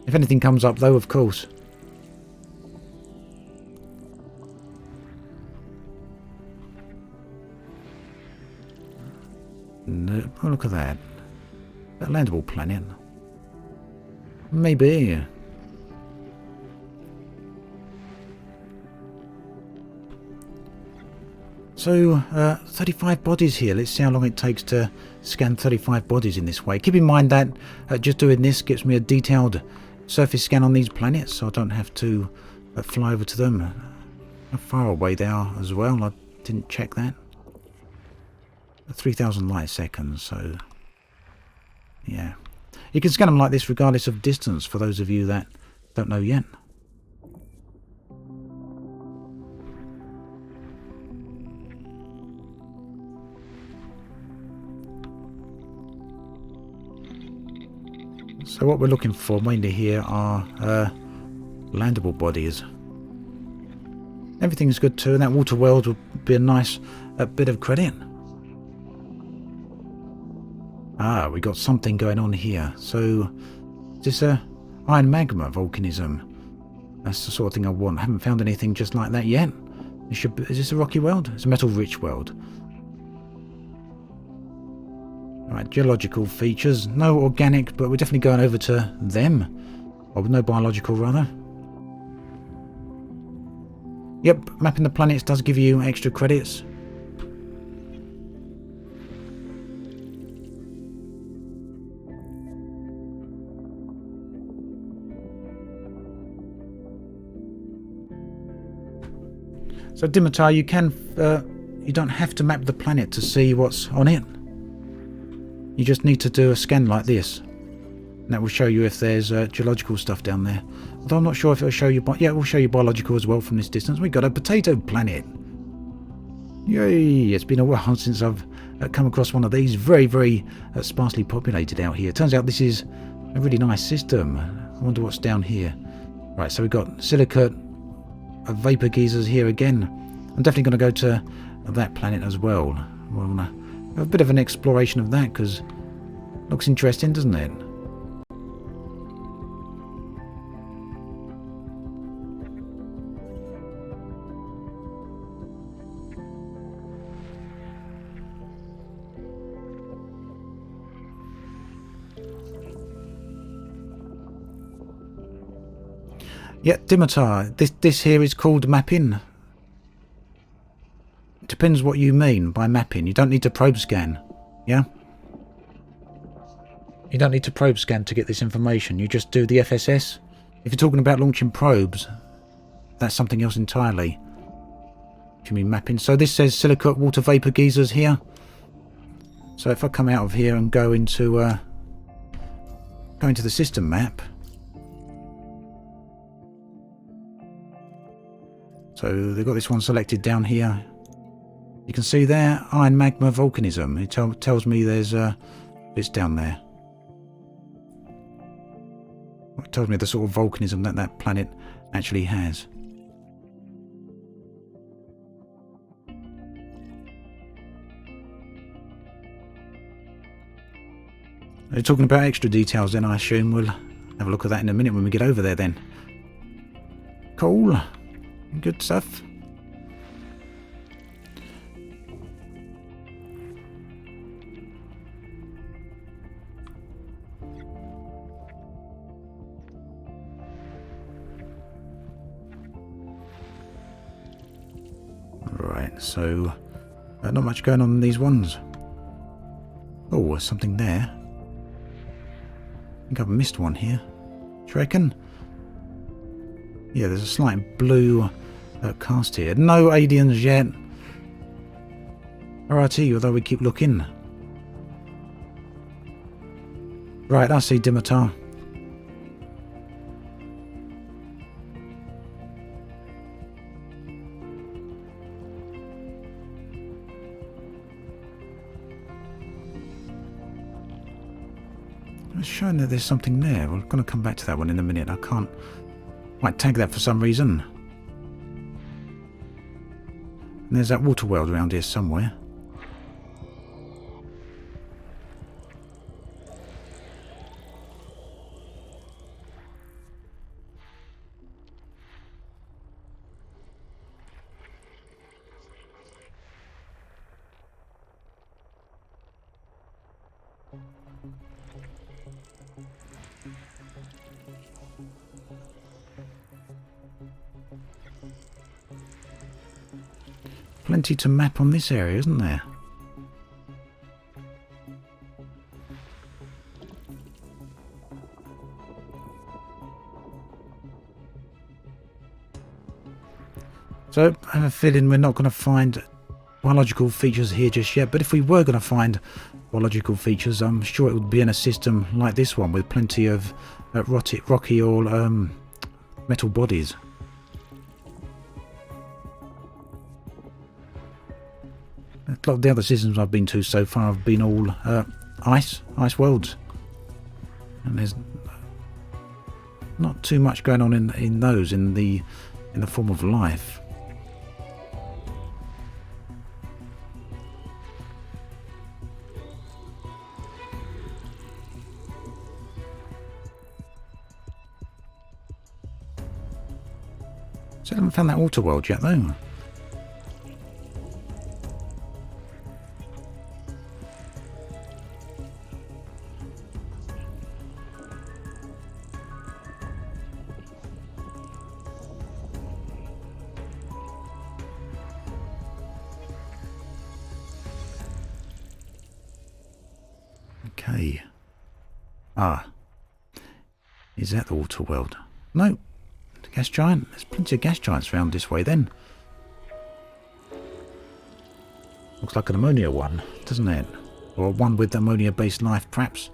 If anything comes up though, of course. No, oh, look at that. A landable planet. Maybe. So, 35 bodies here. Let's see how long it takes to scan 35 bodies in this way. Keep in mind that just doing this gives me a detailed surface scan on these planets, so I don't have to fly over to them. How far away they are as well. I didn't check that. 3,000 light seconds, so yeah. You can scan them like this regardless of distance, for those of you that don't know yet. So what we're looking for mainly here are landable bodies. Everything's good too, and that water world would be a nice bit of credit. Ah, we got something going on here. So, is this iron magma volcanism? That's the sort of thing I want. I haven't found anything just like that yet. Is this a rocky world? It's a metal-rich world. Right, geological features. No organic, but we're definitely going over to them. Or no biological, rather. Yep, mapping the planets does give you extra credits. So Dimitar, you don't have to map the planet to see what's on it. You just need to do a scan like this. And that will show you if there's geological stuff down there. Although I'm not sure if it'll show you... Yeah, it will show you biological as well from this distance. We've got a potato planet. Yay! It's been a while since I've come across one of these. Very, very sparsely populated out here. Turns out this is a really nice system. I wonder what's down here. Right, so we've got silicate vapor geysers here again. I'm definitely going to go to that planet as well. We'll have a bit of an exploration of that because it looks interesting, doesn't it? Yeah, Dimitar, this here is called mapping. It depends what you mean by mapping. You don't need to probe scan, yeah? You don't need to probe scan to get this information. You just do the FSS. If you're talking about launching probes, that's something else entirely. If you mean mapping. So this says silicate water vapor geysers here. So if I come out of here and go into the system map. So they've got this one selected down here. You can see there, iron magma volcanism. It tells me there's bits down there. It tells me the sort of volcanism that planet actually has. They're talking about extra details then, I assume. We'll have a look at that in a minute when we get over there then. Cool. Good stuff. Right, so not much going on in these ones. Oh, there's something there. I think I've missed one here. Do you reckon? Yeah, there's a slight blue cast here. No aliens yet. Alrighty, although we keep looking. Right, I see Dimitar. It's showing that there's something there. We're going to come back to that one in a minute. I can't quite tag that for some reason. And there's that water world around here somewhere. Plenty to map on this area, isn't there? So I have a feeling we're not going to find biological features here just yet, but if we were going to find biological features, I'm sure it would be in a system like this one with plenty of rocky or metal bodies. A lot of the other systems I've been to so far have been all ice worlds, and there's not too much going on in those in the form of life. So I haven't found that water world yet though. Okay. Ah. Is that the water world? No. The gas giant. There's plenty of gas giants around this way then. Looks like an ammonia one, doesn't it? Or one with ammonia-based life, perhaps.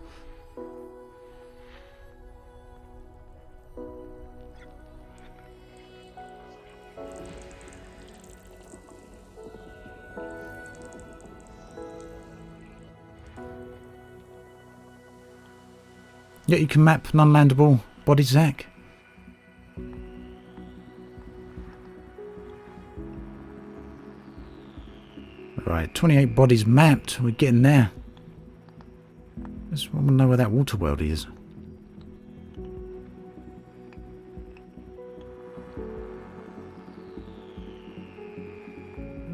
Yeah, you can map non-landable bodies, Zach. Right, 28 bodies mapped. We're getting there. Just want to know where that water world is.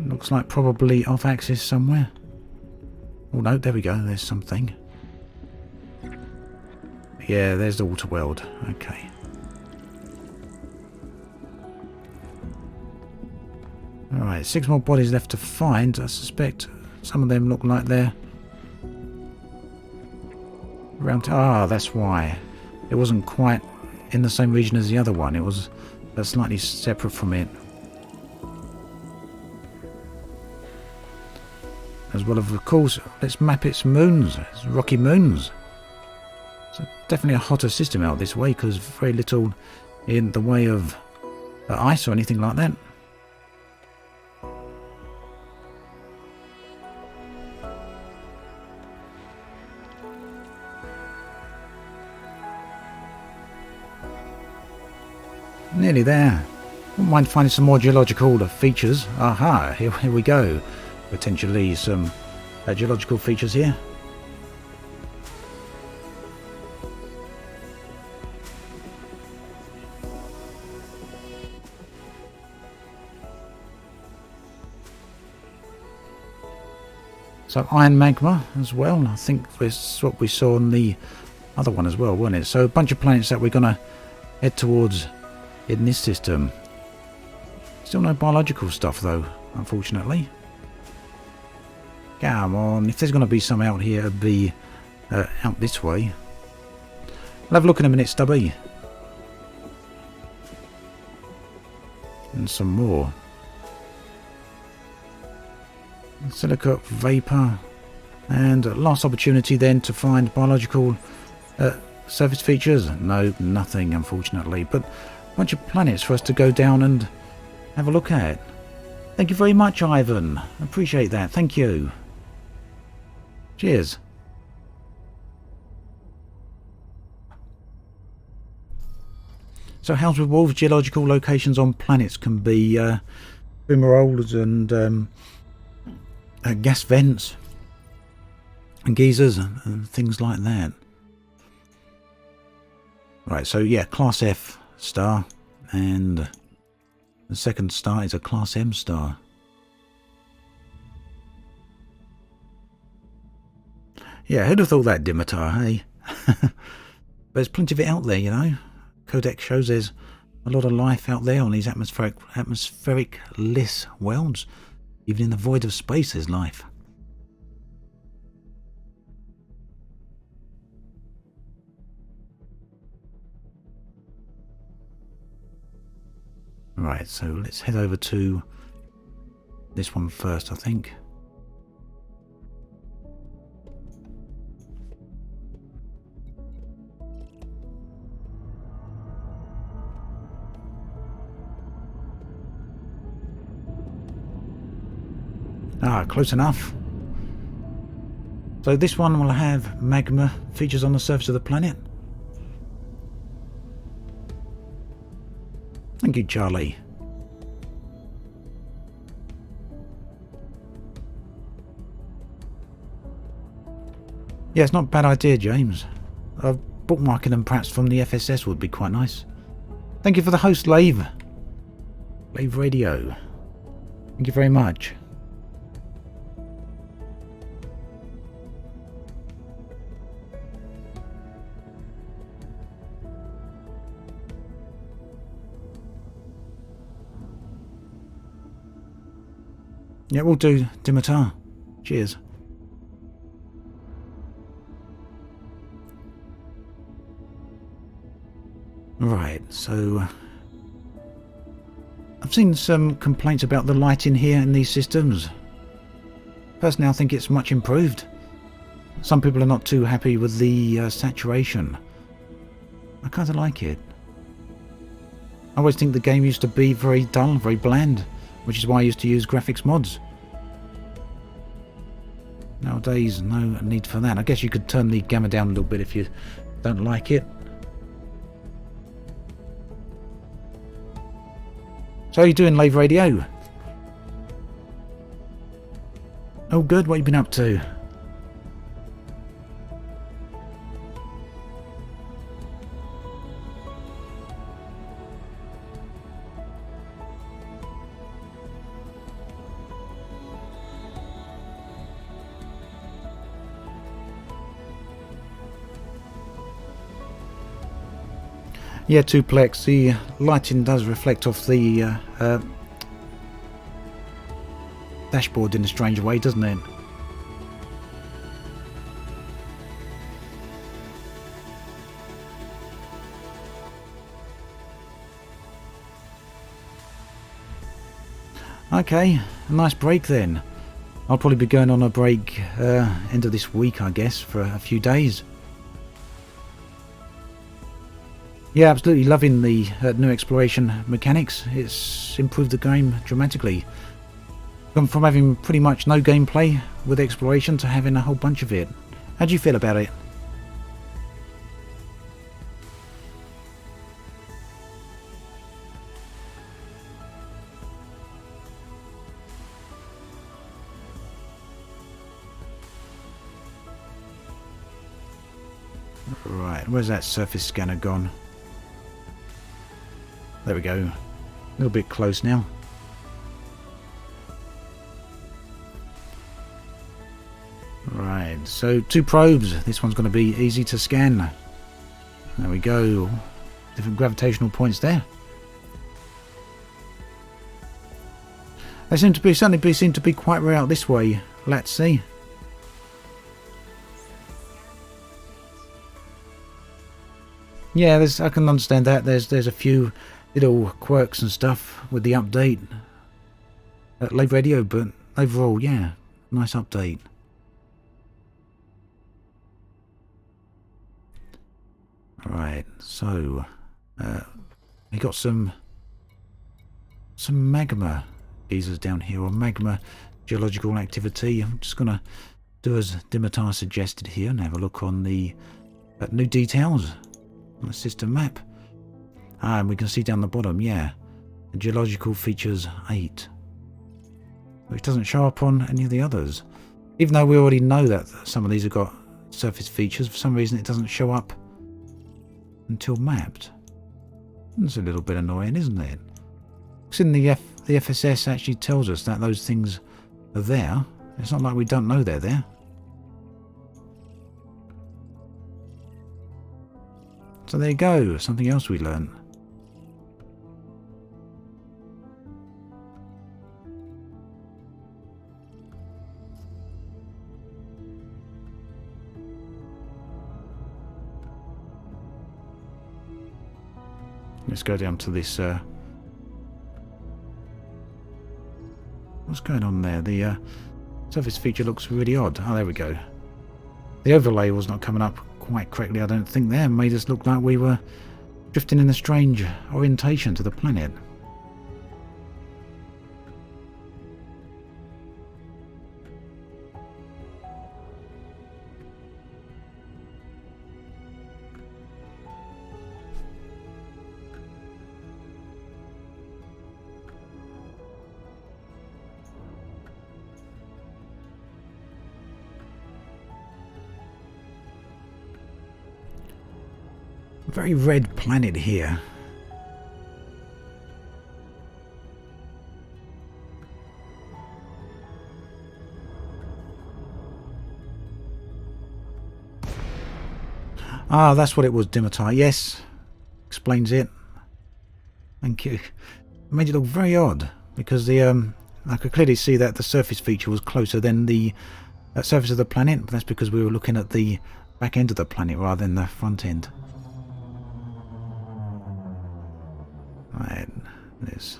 Looks like probably off-axis somewhere. Oh no, there we go. There's something. Yeah, there's the water world. Okay. Alright, 6 more bodies left to find. I suspect some of them look like they're around. Ah, that's why. It wasn't quite in the same region as the other one. It was slightly separate from it. As well as, of course, let's map its moons. Its rocky moons. So definitely a hotter system out this way because very little in the way of ice or anything like that. Nearly there. Wouldn't mind finding some more geological features. Aha, here we go. Potentially some geological features here. So iron magma as well. I think that's what we saw on the other one as well, wasn't it? So a bunch of planets that we're going to head towards in this system. Still no biological stuff though, unfortunately. Come on, if there's going to be some out here, it'd be out this way. I'll have a look in a minute, Stubby. And some more. Silicate vapor. And last opportunity then to find biological surface features. No, nothing unfortunately. But a bunch of planets for us to go down and have a look at. Thank you very much, Ivan. I appreciate that. Thank you. Cheers. So Howls with Wolves, geological locations on planets can be fumaroles and gas vents and geysers and things like that. Right, so yeah, Class F star, and the second star is a Class M star. Yeah, who'd have thought that, Dimitar, hey? But there's plenty of it out there, you know. Codex shows there's a lot of life out there on these atmospheric-less worlds. Even in the void of space there's life. Right, so let's head over to this one first, I think. Ah, close enough. So this one will have magma features on the surface of the planet. Thank you, Charlie. Yeah, it's not a bad idea, James. Bookmarking them perhaps from the FSS would be quite nice. Thank you for the host, Lave. Lave Radio. Thank you very much. Yeah, we'll do, Dimitar. Cheers. Right, so I've seen some complaints about the lighting here in these systems. Personally, I think it's much improved. Some people are not too happy with the saturation. I kind of like it. I always think the game used to be very dull, very bland, which is why I used to use graphics mods. Nowadays, no need for that. I guess you could turn the gamma down a little bit if you don't like it. So how you doing, Lave Radio? Oh good, what have you been up to? Yeah, Tuplex, the lighting does reflect off the dashboard in a strange way, doesn't it? Okay, a nice break then. I'll probably be going on a break end of this week, I guess, for a few days. Yeah, absolutely loving the new exploration mechanics. It's improved the game dramatically. Gone from having pretty much no gameplay with exploration to having a whole bunch of it. How do you feel about it? Right, where's that surface scanner gone? There we go. A little bit close now. Right, so 2 probes. This one's going to be easy to scan. There we go. Different gravitational points there. They seem to be certainly quite rare out this way. Let's see. Yeah, I can understand that. There's a few little quirks and stuff with the update at Lave Radio, but overall, yeah, nice update. Right, so we got some magma geysers down here, or magma geological activity. I'm just gonna do as Dimitar suggested here and have a look on the new details on the system map. And we can see down the bottom, yeah, the geological features 8, which doesn't show up on any of the others. Even though we already know that some of these have got surface features, for some reason it doesn't show up until mapped. That's a little bit annoying, isn't it? Because in the FSS actually tells us that those things are there. It's not like we don't know they're there. So there you go, something else we learned. Let's go down to this. What's going on there? The surface feature looks really odd. Oh, there we go. The overlay was not coming up quite correctly, I don't think. There made us look like we were drifting in a strange orientation to the planet. Very red planet here. Ah, that's what it was, Dimitar. Yes, explains it. Thank you. It made it look very odd because the I could clearly see that the surface feature was closer than the surface of the planet, but that's because we were looking at the back end of the planet rather than the front end. Let's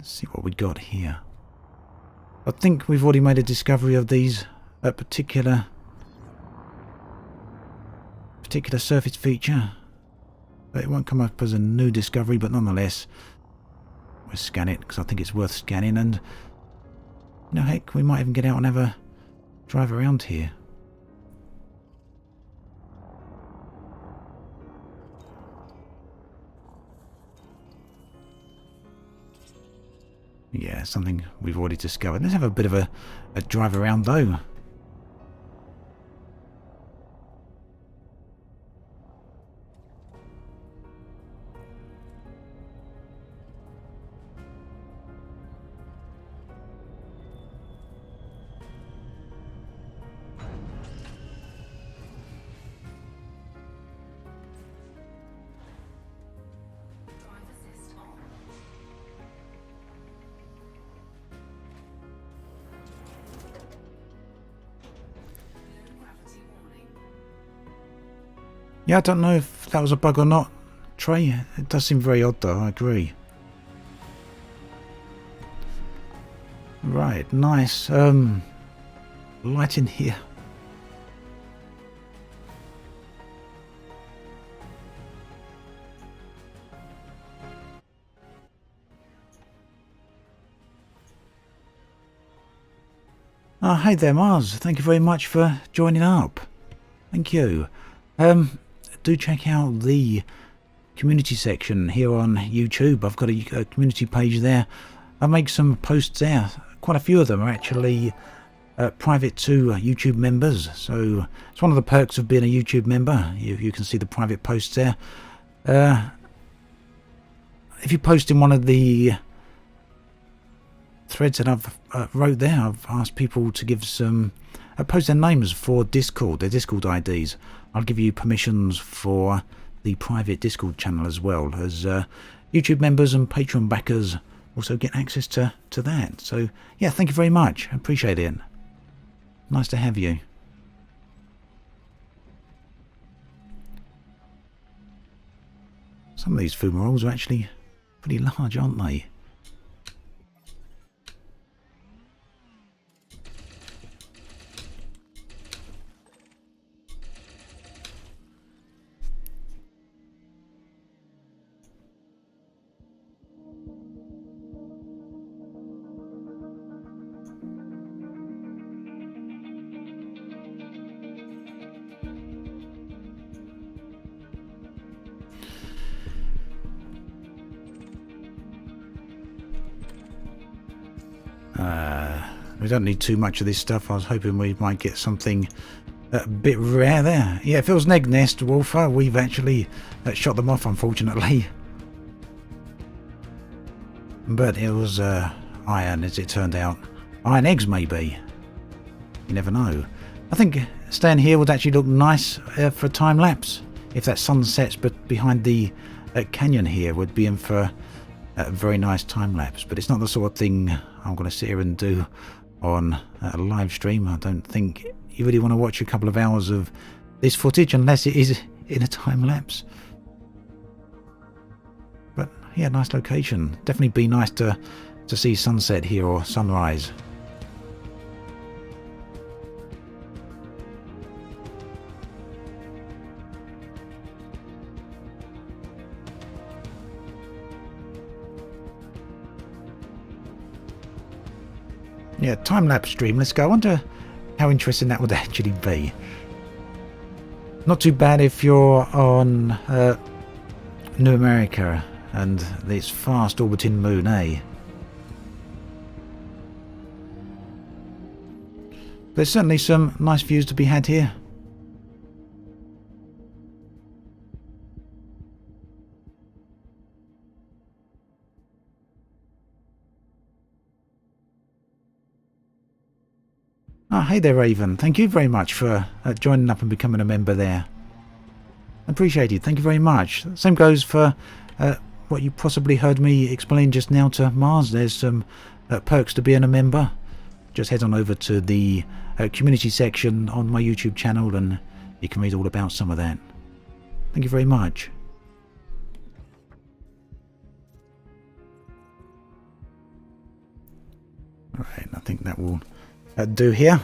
see what we got here. I think we've already made a discovery of these particular surface feature. It won't come up as a new discovery, but nonetheless, we'll scan it because I think it's worth scanning. And you know, heck, we might even get out and have a drive around here. Yeah, something we've already discovered. Let's have a bit of a drive around though. Yeah, I don't know if that was a bug or not, Trey. It does seem very odd though, I agree. Right, nice light in here. Oh, hey there, Mars. Thank you very much for joining up. Thank you. Do check out the community section here on YouTube. I've got a community page there. I make some posts there. Quite a few of them are actually private to YouTube members. So it's one of the perks of being a YouTube member. You can see the private posts there. If you post in one of the threads that I've wrote there, I've asked people to give some post their names for Discord, their Discord IDs. I'll give you permissions for the private Discord channel as well, as YouTube members and Patreon backers also get access to that. So yeah, thank you very much. I appreciate it. Nice to have you. Some of these fumaroles are actually pretty large, aren't they? We don't need too much of this stuff. I was hoping we might get something a bit rare there. Yeah, if it was an egg nest, Wolfer, we've actually shot them off, unfortunately. But it was iron, as it turned out. Iron eggs, maybe. You never know. I think staying here would actually look nice for a time lapse. If that sun sets but behind the canyon here, would be in for a very nice time lapse. But it's not the sort of thing I'm going to sit here and do on a live stream. I don't think you really want to watch a couple of hours of this footage unless it is in a time lapse. But yeah, nice location. Definitely be nice to see sunset here or sunrise. Yeah, time-lapse stream. Let's go. I wonder how interesting that would actually be. Not too bad if you're on New America and this fast orbiting moon, eh? There's certainly some nice views to be had here. Oh, hey there, Raven. Thank you very much for joining up and becoming a member there. Appreciate it. Thank you very much. Same goes for what you possibly heard me explain just now to Mars. There's some perks to being a member. just head on over to the community section on my YouTube channel and you can read all about some of that. Thank you very much. Alright, I think that will do here.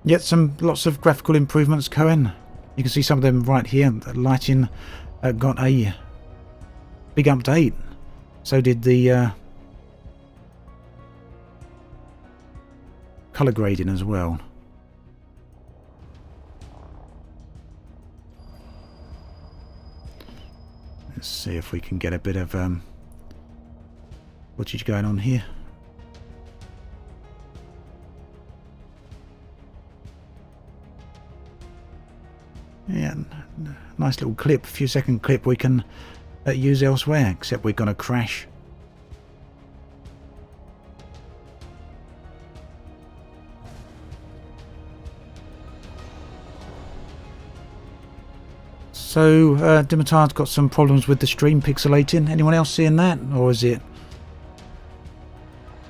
Yet lots of graphical improvements, Cohen. You can see some of them right here. The lighting got a big update. So did the colour grading as well. Let's see if we can get a bit of footage going on here. Yeah, nice little clip, few second clip we can use elsewhere, except we're going to crash. So, Dimitar's got some problems with the stream pixelating. Anyone else seeing that? Or is it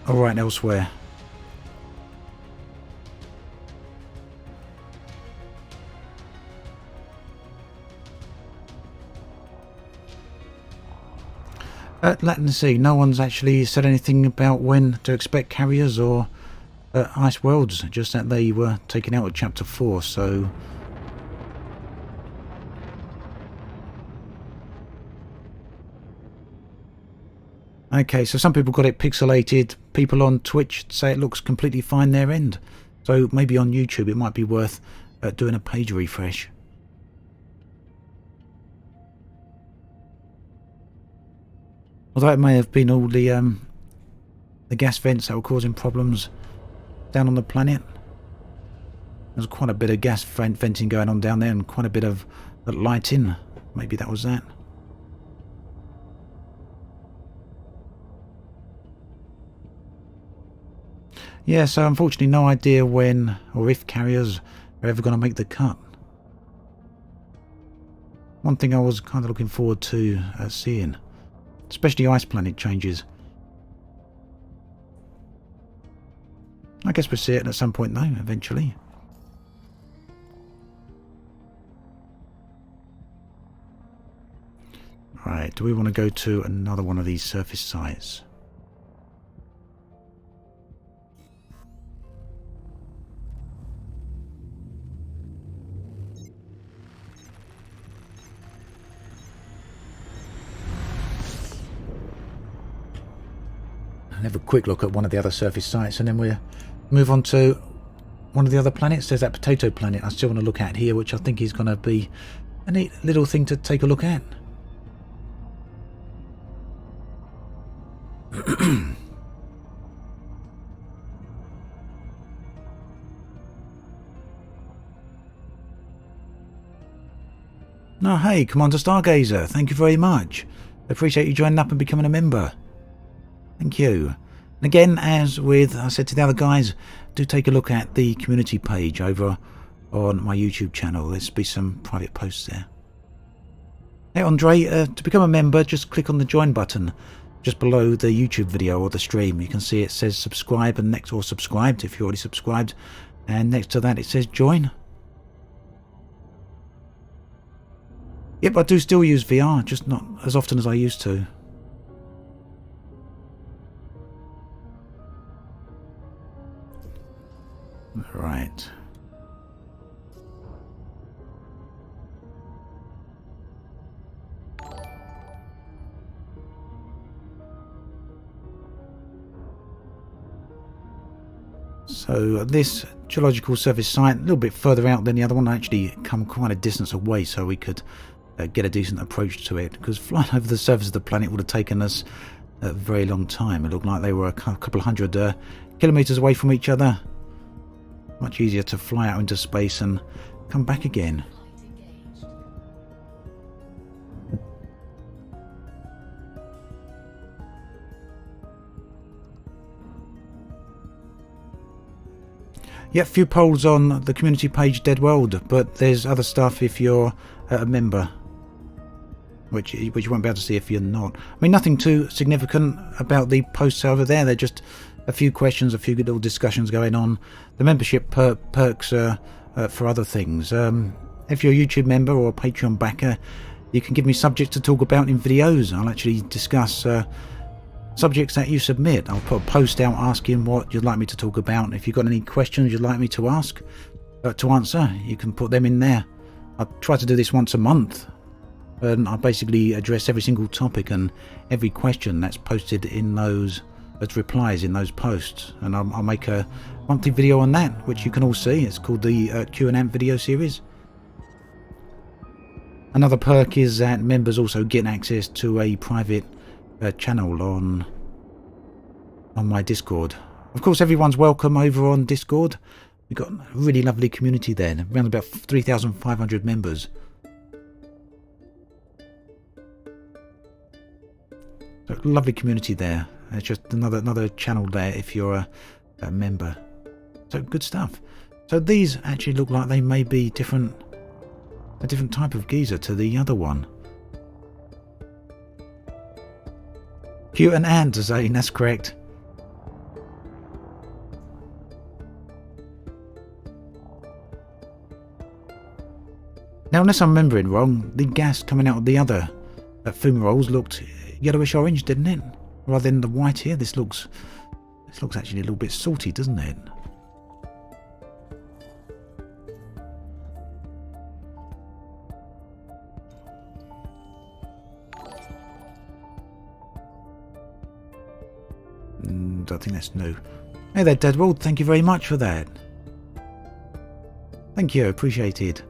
alright elsewhere? Let's see, no one's actually said anything about when to expect carriers or Ice Worlds, just that they were taken out of Chapter 4, so... Okay, so some people got it pixelated, people on Twitch say it looks completely fine their end, so maybe on YouTube it might be worth doing a page refresh. Although it may have been all the gas vents that were causing problems down on the planet. There's quite a bit of gas venting going on down there and quite a bit of lighting. Maybe that was that. Yeah, so unfortunately no idea when or if carriers are ever going to make the cut. One thing I was kind of looking forward to seeing. Especially Ice Planet changes. I guess we'll see it at some point though, eventually. Right, do we want to go to another one of these surface sites? Have a quick look at one of the other surface sites and then we'll move on to one of the other planets. There's that potato planet I still want to look at here, which I think is going to be a neat little thing to take a look at. Oh, hey, Commander Stargazer, thank you very much. Appreciate you joining up and becoming a member. Thank you. And again, as with I said to the other guys, do take a look at the community page over on my YouTube channel. There's be some private posts there. Hey Andre, to become a member, just click on the join button just below the YouTube video or the stream. You can see it says subscribe and next, or subscribed if you're already subscribed, and next to that it says join. Yep, I do still use VR, just not as often as I used to. Right. So this geological surface site, a little bit further out than the other one, actually come quite a distance away so we could get a decent approach to it, because flying over the surface of the planet would have taken us a very long time. It looked like they were a couple of hundred kilometers away from each other. Much easier to fly out into space and come back again. Yeah, a few polls on the community page Dead World, but there's other stuff if you're a member, which you won't be able to see if you're not. I mean, nothing too significant about the posts over there. They're just a few questions, a few good little discussions going on. The membership perks are for other things. If you're a YouTube member or a Patreon backer, you can give me subjects to talk about in videos. I'll actually discuss subjects that you submit. I'll put a post out asking what you'd like me to talk about. If you've got any questions you'd like me to ask, to answer, you can put them in there. I try to do this once a month, and I basically address every single topic and every question that's posted in those as replies in those posts, and I'll make a monthly video on that, which you can all see. It's called the Q&A video series. Another perk is that members also get access to a private channel on my Discord. Of course, everyone's welcome over on Discord. We've got a really lovely community there, around about 3,500 members. So, lovely community there. It's just another channel there if you're a member. So good stuff. So these actually look like they may be a different type of geezer to the other one. Cute and Ant Zane, that's correct. Now, unless I'm remembering wrong, the gas coming out of the other fumaroles looked yellowish orange, didn't it? Rather than the white here, this looks actually a little bit salty, doesn't it? I think that's new. Hey there, Deadworld, thank you very much for that. Thank you, appreciated.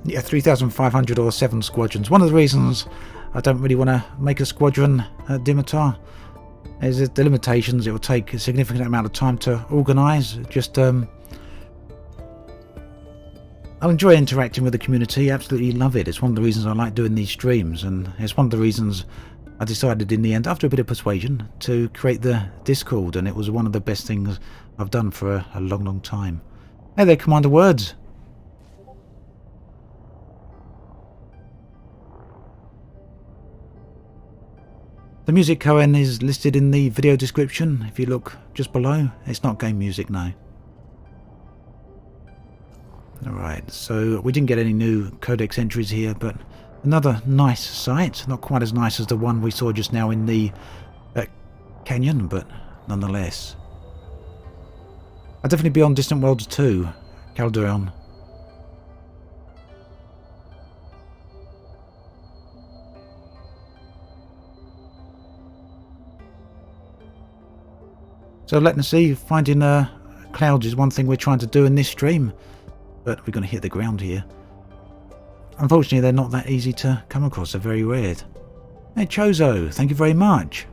Yeah, 3,500 or 7 squadrons. One of the reasons I don't really want to make a squadron at Dimitar is that the limitations. It will take a significant amount of time to organise. Just I'll enjoy interacting with the community, absolutely love it. It's one of the reasons I like doing these streams, and it's one of the reasons I decided in the end, after a bit of persuasion, to create the Discord, and it was one of the best things I've done for a long, long time. Hey there, Commander Words. The music Cohen is listed in the video description. If you look just below, it's not game music, no. Alright, so we didn't get any new codex entries here, but another nice site. Not quite as nice as the one we saw just now in the canyon, but nonetheless. I'll definitely be on Distant Worlds 2, Calderon. So let us see, finding clouds is one thing we're trying to do in this stream. But we're going to hit the ground here. Unfortunately, they're not that easy to come across. They're very rare. Hey, Chozo, thank you very much.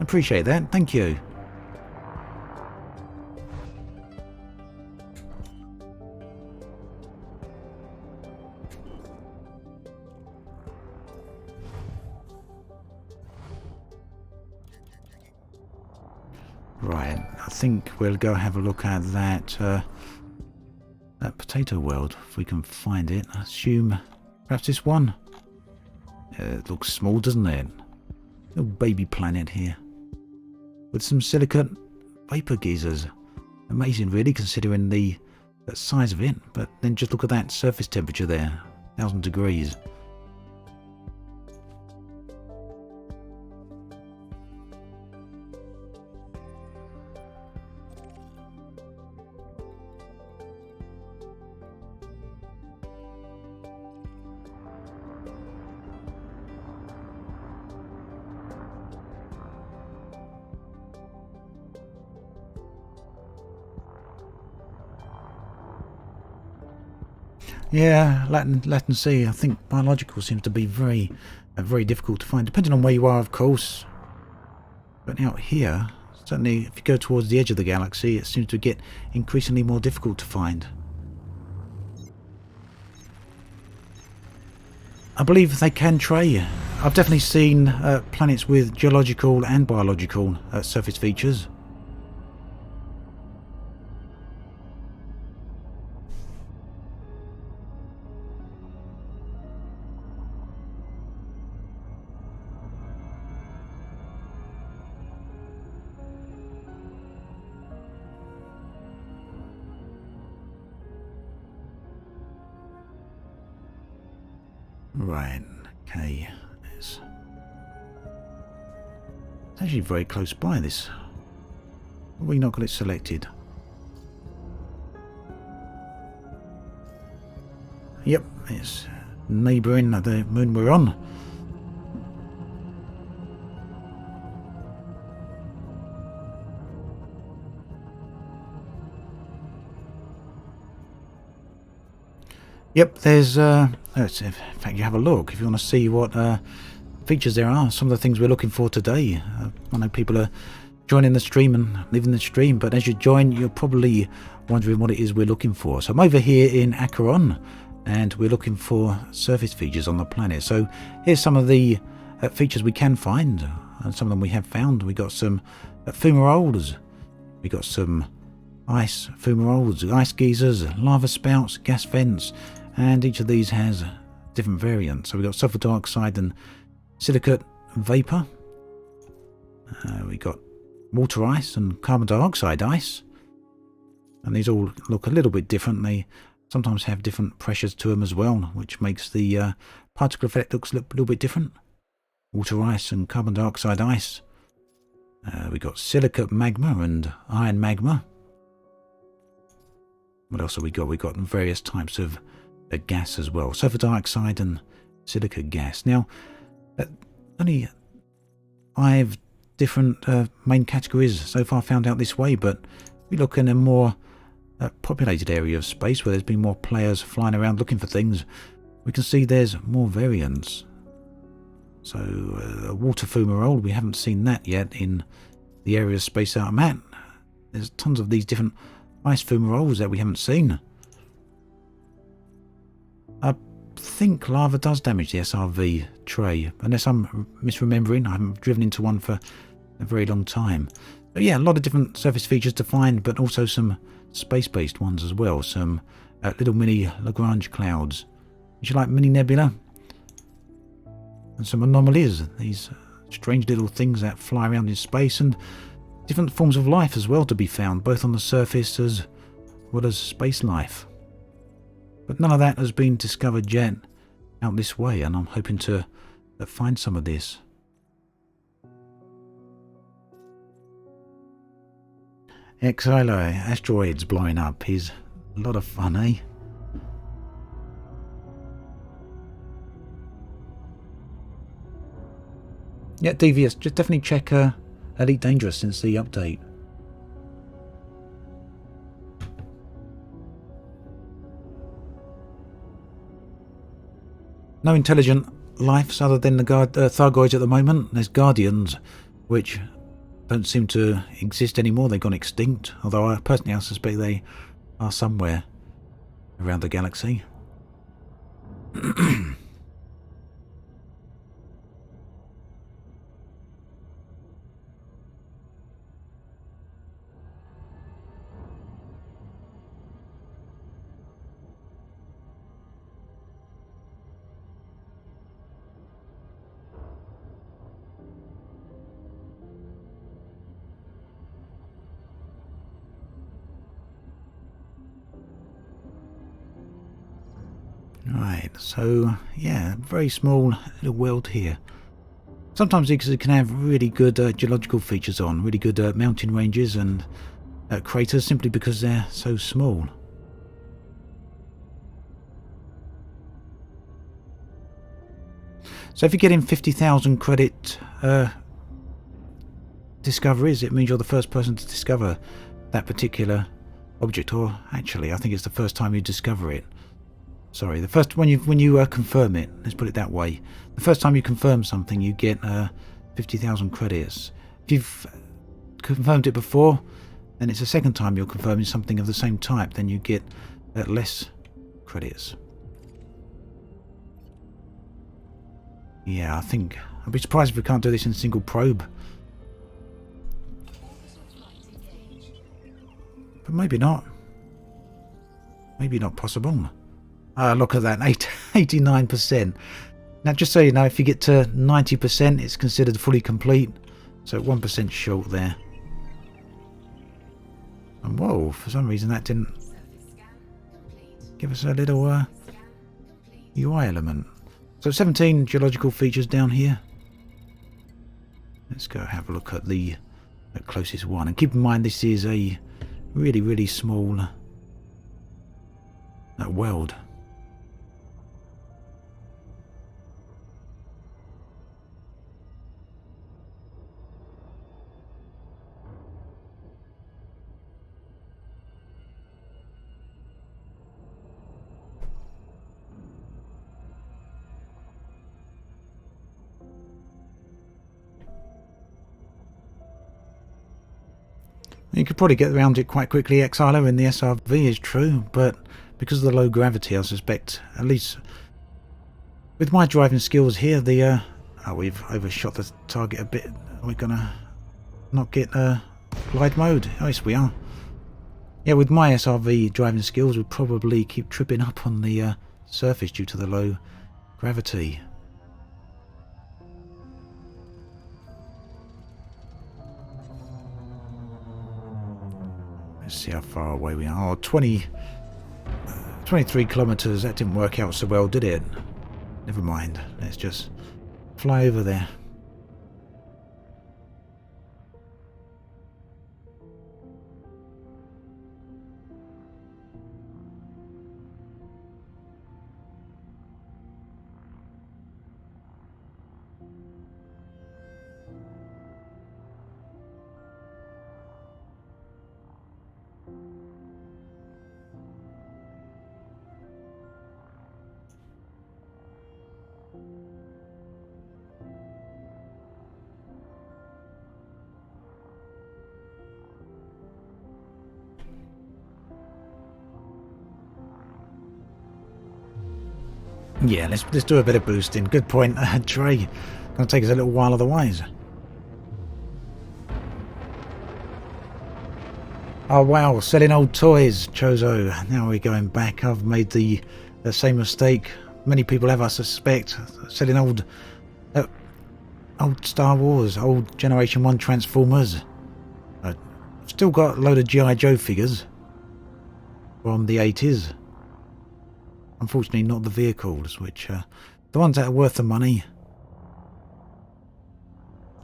Appreciate that. Thank you. Right, I think we'll go have a look at that potato world, if we can find it. I assume perhaps this one. It looks small, doesn't it? Little baby planet here with some silicate vapor geysers. Amazing, really, considering the size of it. But then just look at that surface temperature there, 1,000 degrees. Yeah, Latin Sea. I think biological seems to be very difficult to find, depending on where you are, of course. But out here, certainly if you go towards the edge of the galaxy, it seems to get increasingly more difficult to find. I believe they can tray. I've definitely seen planets with geological and biological surface features. Right, okay. It's actually very close by, this. Have we not got it selected? Yep, it's neighbouring the moon we're on. Yep, there's in fact, you have a look if you want to see what features there are. Some of the things we're looking for today. I know people are joining the stream and leaving the stream, but as you join, you're probably wondering what it is we're looking for. So I'm over here in Acheron, and we're looking for surface features on the planet. So here's some of the features we can find, and some of them we have found. We got some fumaroles, we got some ice fumaroles, ice geysers, lava spouts, gas vents, and each of these has different variants. So we've got sulfur dioxide and silicate vapor. We got water ice and carbon dioxide ice, and these all look a little bit different. They sometimes have different pressures to them as well, which makes the particle effect look a little bit different. Water ice and carbon dioxide ice. We got silicate magma and iron magma. What else have we got? We've got various types of gas as well. Sulfur dioxide and silicate gas. Now, only 5 different main categories so far found out this way, but we look in a more populated area of space where there's been more players flying around looking for things. We can see there's more variants. So, a water fumarole, we haven't seen that yet in the area of space out I'm at. There's tons of these different ice fumaroles that we haven't seen. I think lava does damage the SRV tray, unless I'm misremembering. I haven't driven into one for a very long time. But yeah, a lot of different surface features to find, but also some space-based ones as well. Some little mini Lagrange clouds, which are like mini nebula. And some anomalies, these strange little things that fly around in space, and different forms of life as well to be found, both on the surface as well as space life. But none of that has been discovered yet out this way, and I'm hoping to find some of this. Exile asteroids blowing up is a lot of fun, eh? Yeah, Devious, just definitely check Elite Dangerous since the update. No intelligent lives other than the Thargoids at the moment. There's Guardians, which don't seem to exist anymore. They've gone extinct, although I personally suspect they are somewhere around the galaxy. Right, so yeah, very small little world here. Sometimes it can have really good geological features on, really good mountain ranges and craters simply because they're so small. So if you're getting 50,000 credit discoveries, it means you're the first person to discover that particular object, or actually I think it's the first time you discover it. Sorry, the first when you confirm it. Let's put it that way. The first time you confirm something, you get 50,000 credits. If you've confirmed it before, then it's the second time you're confirming something of the same type. Then you get less credits. Yeah, I think I'd be surprised if we can't do this in a single probe. But maybe not. Maybe not possible. Look at that, 89%. Now, just so you know, if you get to 90%, it's considered fully complete. So 1% short there. And whoa, for some reason that didn't give us a little UI element. So 17 geological features down here. Let's go have a look at the closest one. And keep in mind this is a really, really small world. You could probably get around it quite quickly, Exiler, in the SRV is true, but because of the low gravity, I suspect, at least with my driving skills here, the we've overshot the target a bit. Are we gonna not get glide mode? Oh yes, we are. Yeah, with my SRV driving skills, we'd probably keep tripping up on the surface due to the low gravity. Let's see how far away we are. Oh, 23 kilometers. That didn't work out so well, did it? Never mind. Let's just fly over there. Yeah, let's do a bit of boosting. Good point, Trey. Gonna take us a little while otherwise. Oh wow, selling old toys, Chozo. Now we're going back. I've made the same mistake. Many people have, I suspect. Selling old Star Wars, old Generation 1 Transformers. I've still got a load of G.I. Joe figures from the 80s. Unfortunately, not the vehicles, which the ones that are worth the money.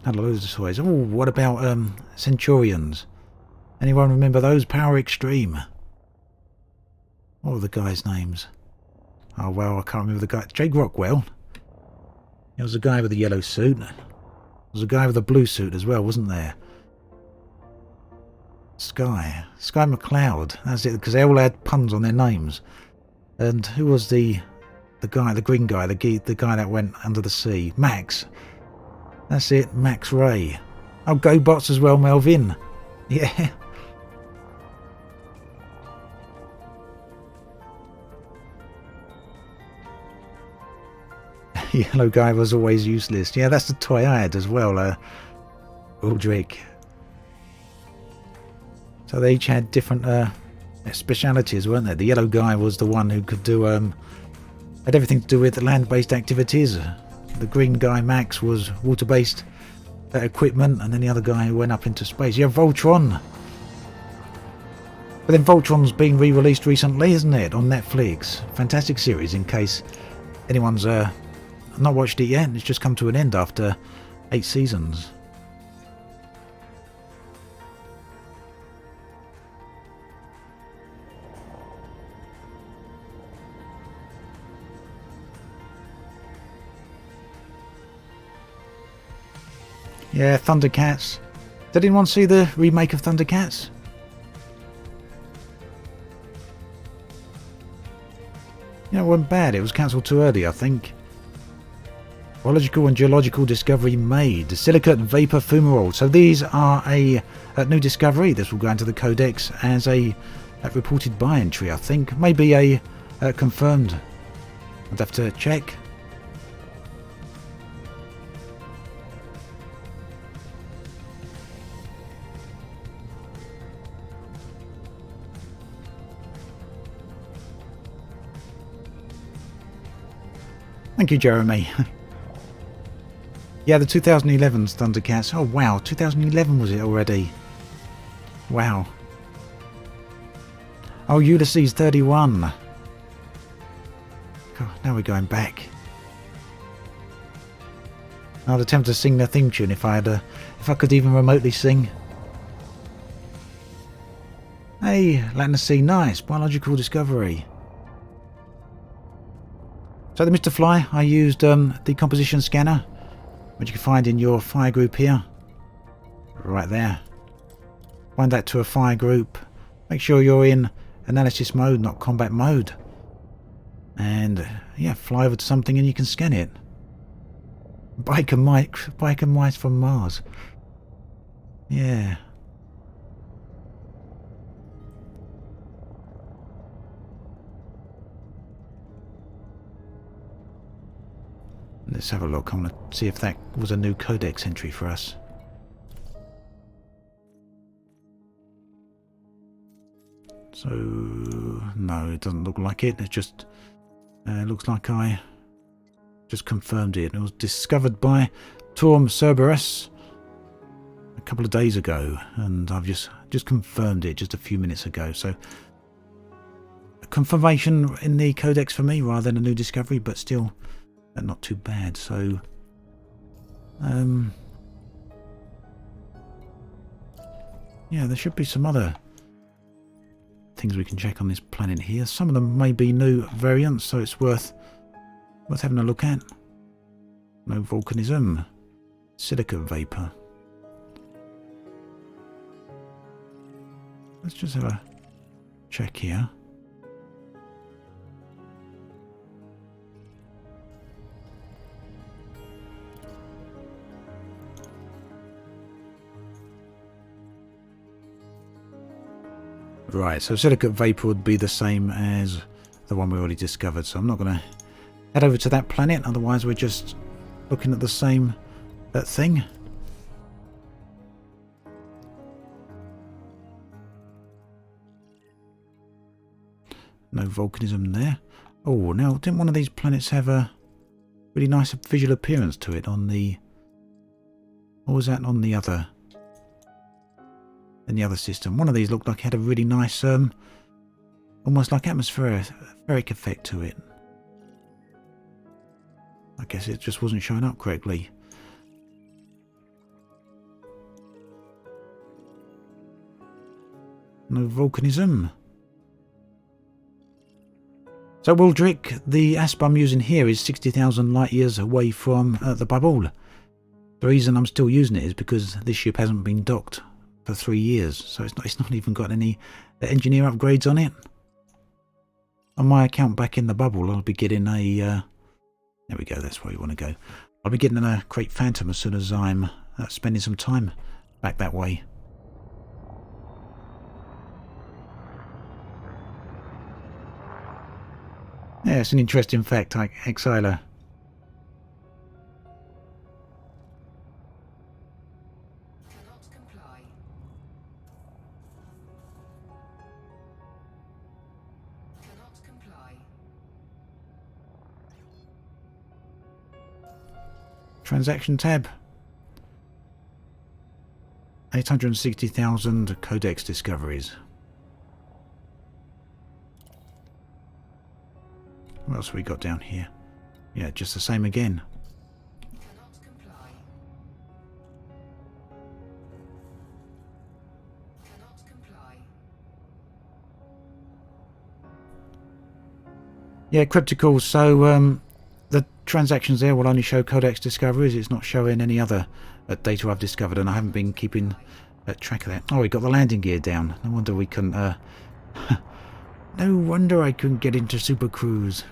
Had loads of toys. Oh, what about Centurions? Anyone remember those? Power Extreme. What were the guys' names? Oh, well, I can't remember the guy. Jake Rockwell. There was a guy with a yellow suit. There was a guy with a blue suit as well, wasn't there? Sky McCloud. That's it, because they all had puns on their names. And who was the guy, the green guy, the guy that went under the sea? Max. That's it, Max Ray. Oh, GoBots as well, Melvin. Yeah. Yellow guy was always useless. Yeah, that's the toy I had as well, Aldrich. So they each had different specialities, weren't they? The yellow guy was the one who could do had everything to do with land-based activities. The green guy, Max, was water-based equipment, and then the other guy who went up into space. Yeah, Voltron. But then Voltron's been re-released recently, isn't it, on Netflix? Fantastic series, in case anyone's not watched it yet. It's just come to an end after 8 seasons. Yeah, Thundercats. Did anyone see the remake of Thundercats? Yeah, it wasn't bad. It was cancelled too early, I think. Biological and geological discovery made. Silicate and vapor fumarole. So these are a new discovery. This will go into the codex as a reported by entry, I think. Maybe a confirmed. I'd have to check. Thank you, Jeremy. Yeah, the 2011's Thundercats. Oh, wow. 2011 was it already? Wow. Oh, Ulysses 31. God, now we're going back. I'd attempt to sing their theme tune if I could even remotely sing. Hey, Latin Sea, nice. Biological discovery. So the Mr. Fly, I used the composition scanner, which you can find in your fire group here. Right there. Find that to a fire group. Make sure you're in analysis mode, not combat mode. And yeah, fly over to something and you can scan it. Biker mice from Mars. Yeah. Let's have a look. I want to see if that was a new codex entry for us. So, no, it doesn't look like it. It just looks like I just confirmed it. It was discovered by Torm Cerberus a couple of days ago, and I've just confirmed it just a few minutes ago. So, a confirmation in the codex for me rather than a new discovery, but still not too bad. So, yeah, there should be some other things we can check on this planet here. Some of them may be new variants, so it's worth having a look at. No volcanism, silicate vapor. Let's just have a check here. Right, so silicate vapor would be the same as the one we already discovered, so I'm not going to head over to that planet, otherwise we're just looking at the same thing. No volcanism there. Oh, now, didn't one of these planets have a really nice visual appearance to it on the... Or was that on the other... in the other system? One of these looked like it had a really nice, almost like atmospheric effect to it. I guess it just wasn't showing up correctly. No volcanism. So Waldrick, the asp I'm using here is 60,000 light years away from the bubble. The reason I'm still using it is because this ship hasn't been docked for 3 years, so it's not even got any engineer upgrades on it. On my account back in the bubble, I'll be getting a... there we go, that's where we want to go. I'll be getting a Crate Phantom as soon as I'm spending some time back that way. Yeah, it's an interesting fact, Exiler. Transaction tab. 860,000 codex discoveries. What else have we got down here? Yeah, just the same again. Cannot comply. Cannot comply. Yeah, Cryptical. So the transactions there will only show codex discoveries. It's not showing any other data I've discovered, and I haven't been keeping track of that. Oh, we got the landing gear down. No wonder we couldn't... no wonder I couldn't get into Super Cruise.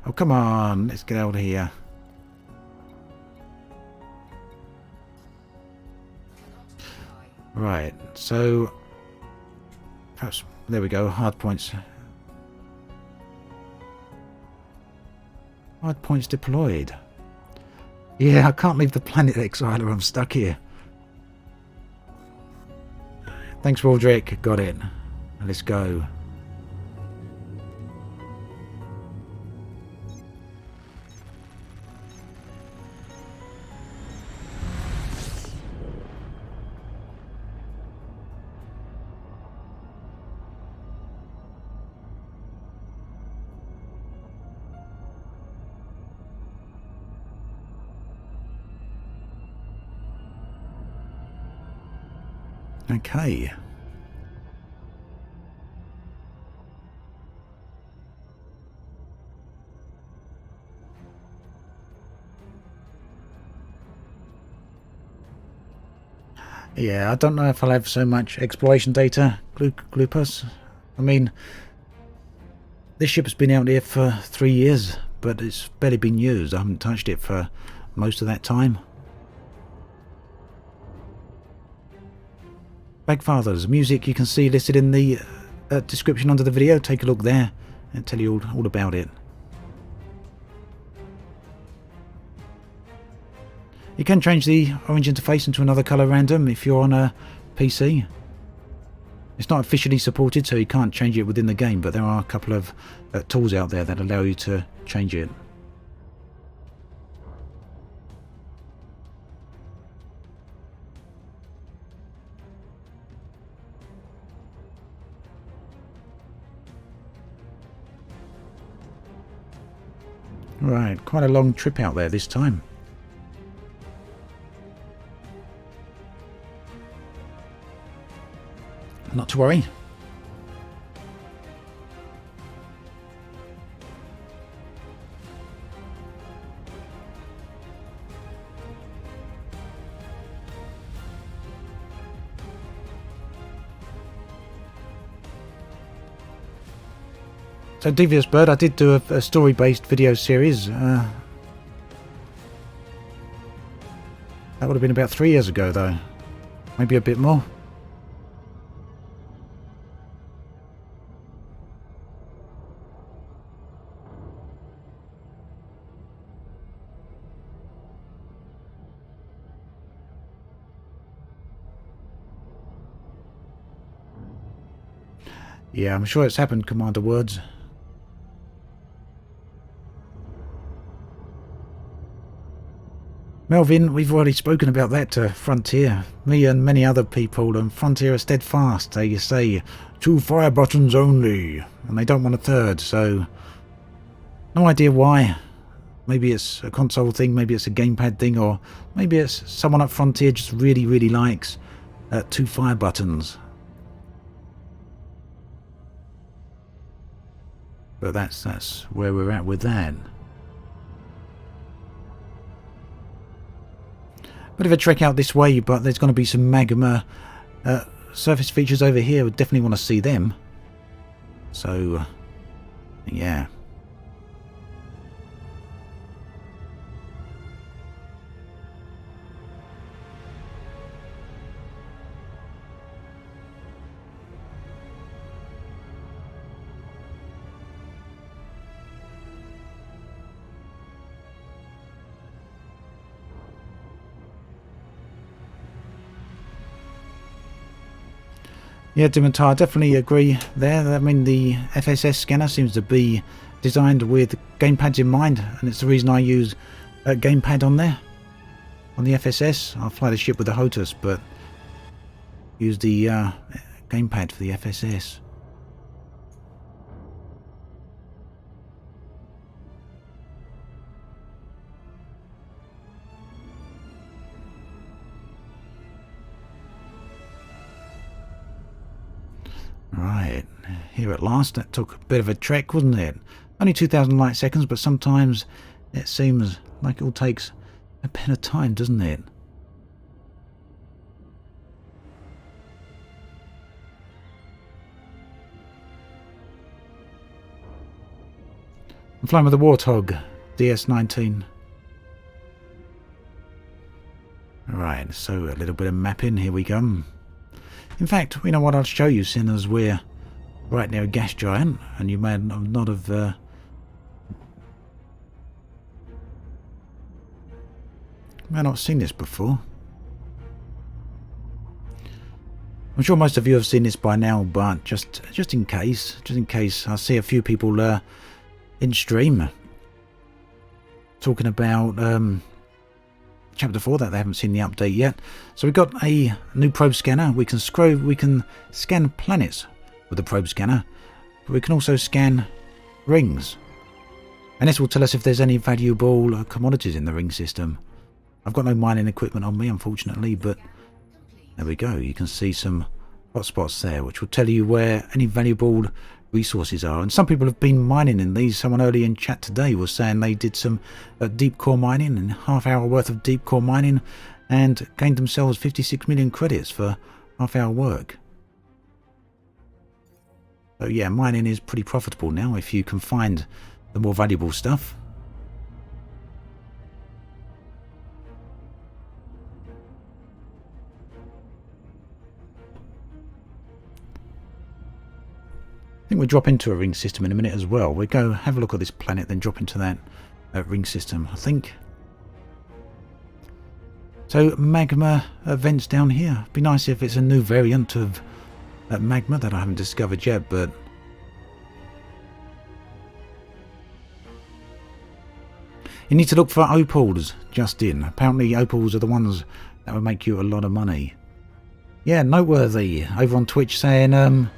Oh, come on. Let's get out of here. Right, so... perhaps... there we go, hard points. Hard points deployed. Yeah, I can't leave the planet, Exiler. I'm stuck here. Thanks, Waldrick. Got it. Let's go. Okay. Yeah, I don't know if I'll have so much exploration data, Glupus. I mean, this ship's been out here for 3 years, but it's barely been used. I haven't touched it for most of that time. Bagfathers, music you can see listed in the description under the video. Take a look there and tell you all about it. You can change the orange interface into another colour random if you're on a PC. It's not officially supported, so you can't change it within the game, but there are a couple of tools out there that allow you to change it. Right, quite a long trip out there this time. Not to worry. So Devious Bird, I did do a story-based video series. That would have been about 3 years ago, though. Maybe a bit more. Yeah, I'm sure it's happened, Commander Words. Melvin, we've already spoken about that to Frontier. Me and many other people, and Frontier are steadfast. They say 2 fire buttons only, and they don't want a third, so no idea why. Maybe it's a console thing, maybe it's a gamepad thing, or maybe it's someone at Frontier just really likes 2 fire buttons. But that's where we're at with that. Bit of a trek out this way, but there's going to be some magma surface features over here. We definitely want to see them. So, yeah. Yeah, Dimitar, I definitely agree there. I mean, the FSS scanner seems to be designed with gamepads in mind, and it's the reason I use a gamepad on there. On the FSS, I'll fly the ship with the HOTAS, but use the gamepad for the FSS. Right, here at last. That took a bit of a trek, wasn't it? Only 2,000 light seconds, but sometimes it seems like it all takes a bit of time, doesn't it? I'm flying with the Warthog DS-19. Right, so a little bit of mapping, here we go. In fact, you know what, I'll show you, seeing as we're right near a gas giant, and you may not have seen this before. I'm sure most of you have seen this by now, but just in case, I see a few people in stream talking about Chapter 4 that they haven't seen the update yet. So we've got a new probe scanner. We can scan planets with the probe scanner, but we can also scan rings. And this will tell us if there's any valuable commodities in the ring system. I've got no mining equipment on me, unfortunately, but there we go. You can see some hotspots there, which will tell you where any valuable resources are. And some people have been mining in these. Someone early in chat today was saying they did some deep core mining, and half-hour worth of deep core mining, and gained themselves 56 million credits for half-hour work. So yeah, mining is pretty profitable now if you can find the more valuable stuff. I think we'll drop into a ring system in a minute as well. We'll go have a look at this planet, then drop into that ring system, I think. So magma vents down here. Be nice if it's a new variant of magma that I haven't discovered yet, but you need to look for opals just in. Apparently opals are the ones that will make you a lot of money. Yeah, noteworthy over on Twitch saying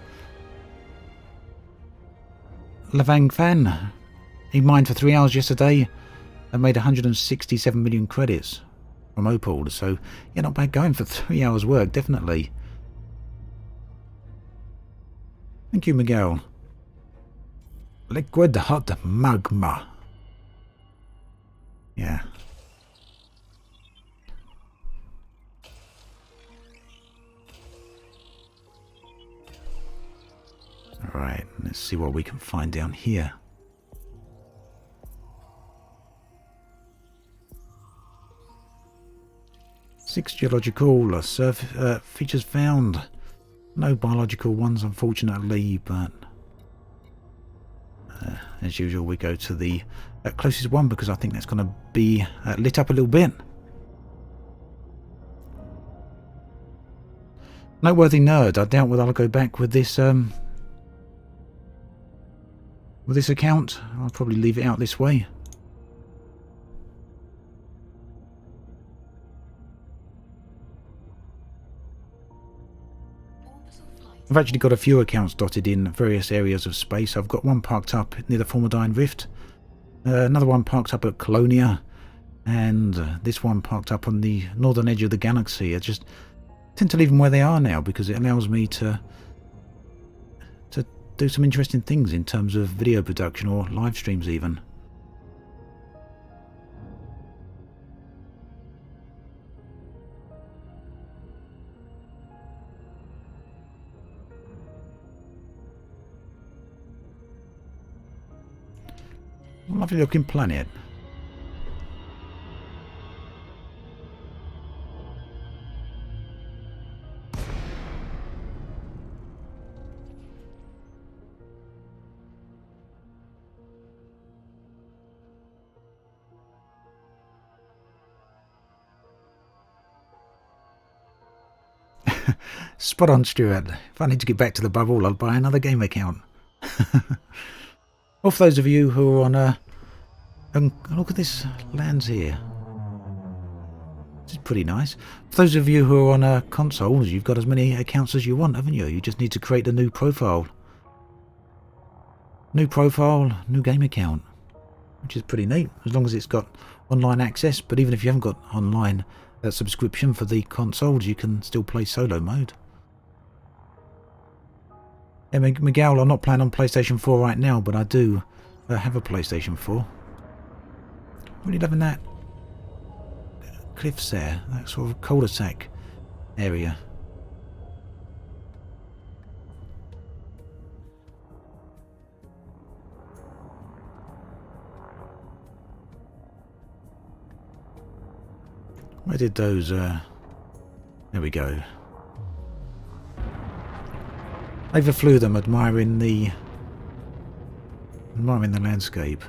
Lavang Fan, he mined for 3 hours yesterday and made 167 million credits from opals. So yeah, not bad going for 3 hours work, definitely. Thank you, Miguel. Liquid hot magma. Yeah. Alright, let's see what we can find down here. Six geological features found. No biological ones, unfortunately, but as usual we go to the closest one because I think that's going to be lit up a little bit. Noteworthy nerd. I doubt whether I'll go back with this account. I'll probably leave it out this way. I've actually got a few accounts dotted in various areas of space. I've got one parked up near the Formidine Rift, another one parked up at Colonia, and this one parked up on the northern edge of the galaxy. I just tend to leave them where they are now because it allows me to do some interesting things in terms of video production or live streams even. Lovely looking planet. Spot on, Stuart. If I need to get back to the bubble, I'll buy another game account. Or for those of you who are on look at this lands here. This is pretty nice. For those of you who are on consoles, you've got as many accounts as you want, haven't you? You just need to create a new profile. New profile, new game account. Which is pretty neat, as long as it's got online access. But even if you haven't got online subscription for the consoles, you can still play solo mode. Yeah, Miguel, I'm not playing on PlayStation 4 right now, but I do have a PlayStation 4. Really loving that cliffs there, that sort of cul-de-sac area. Where did those, there we go. Overflew them, admiring the landscape.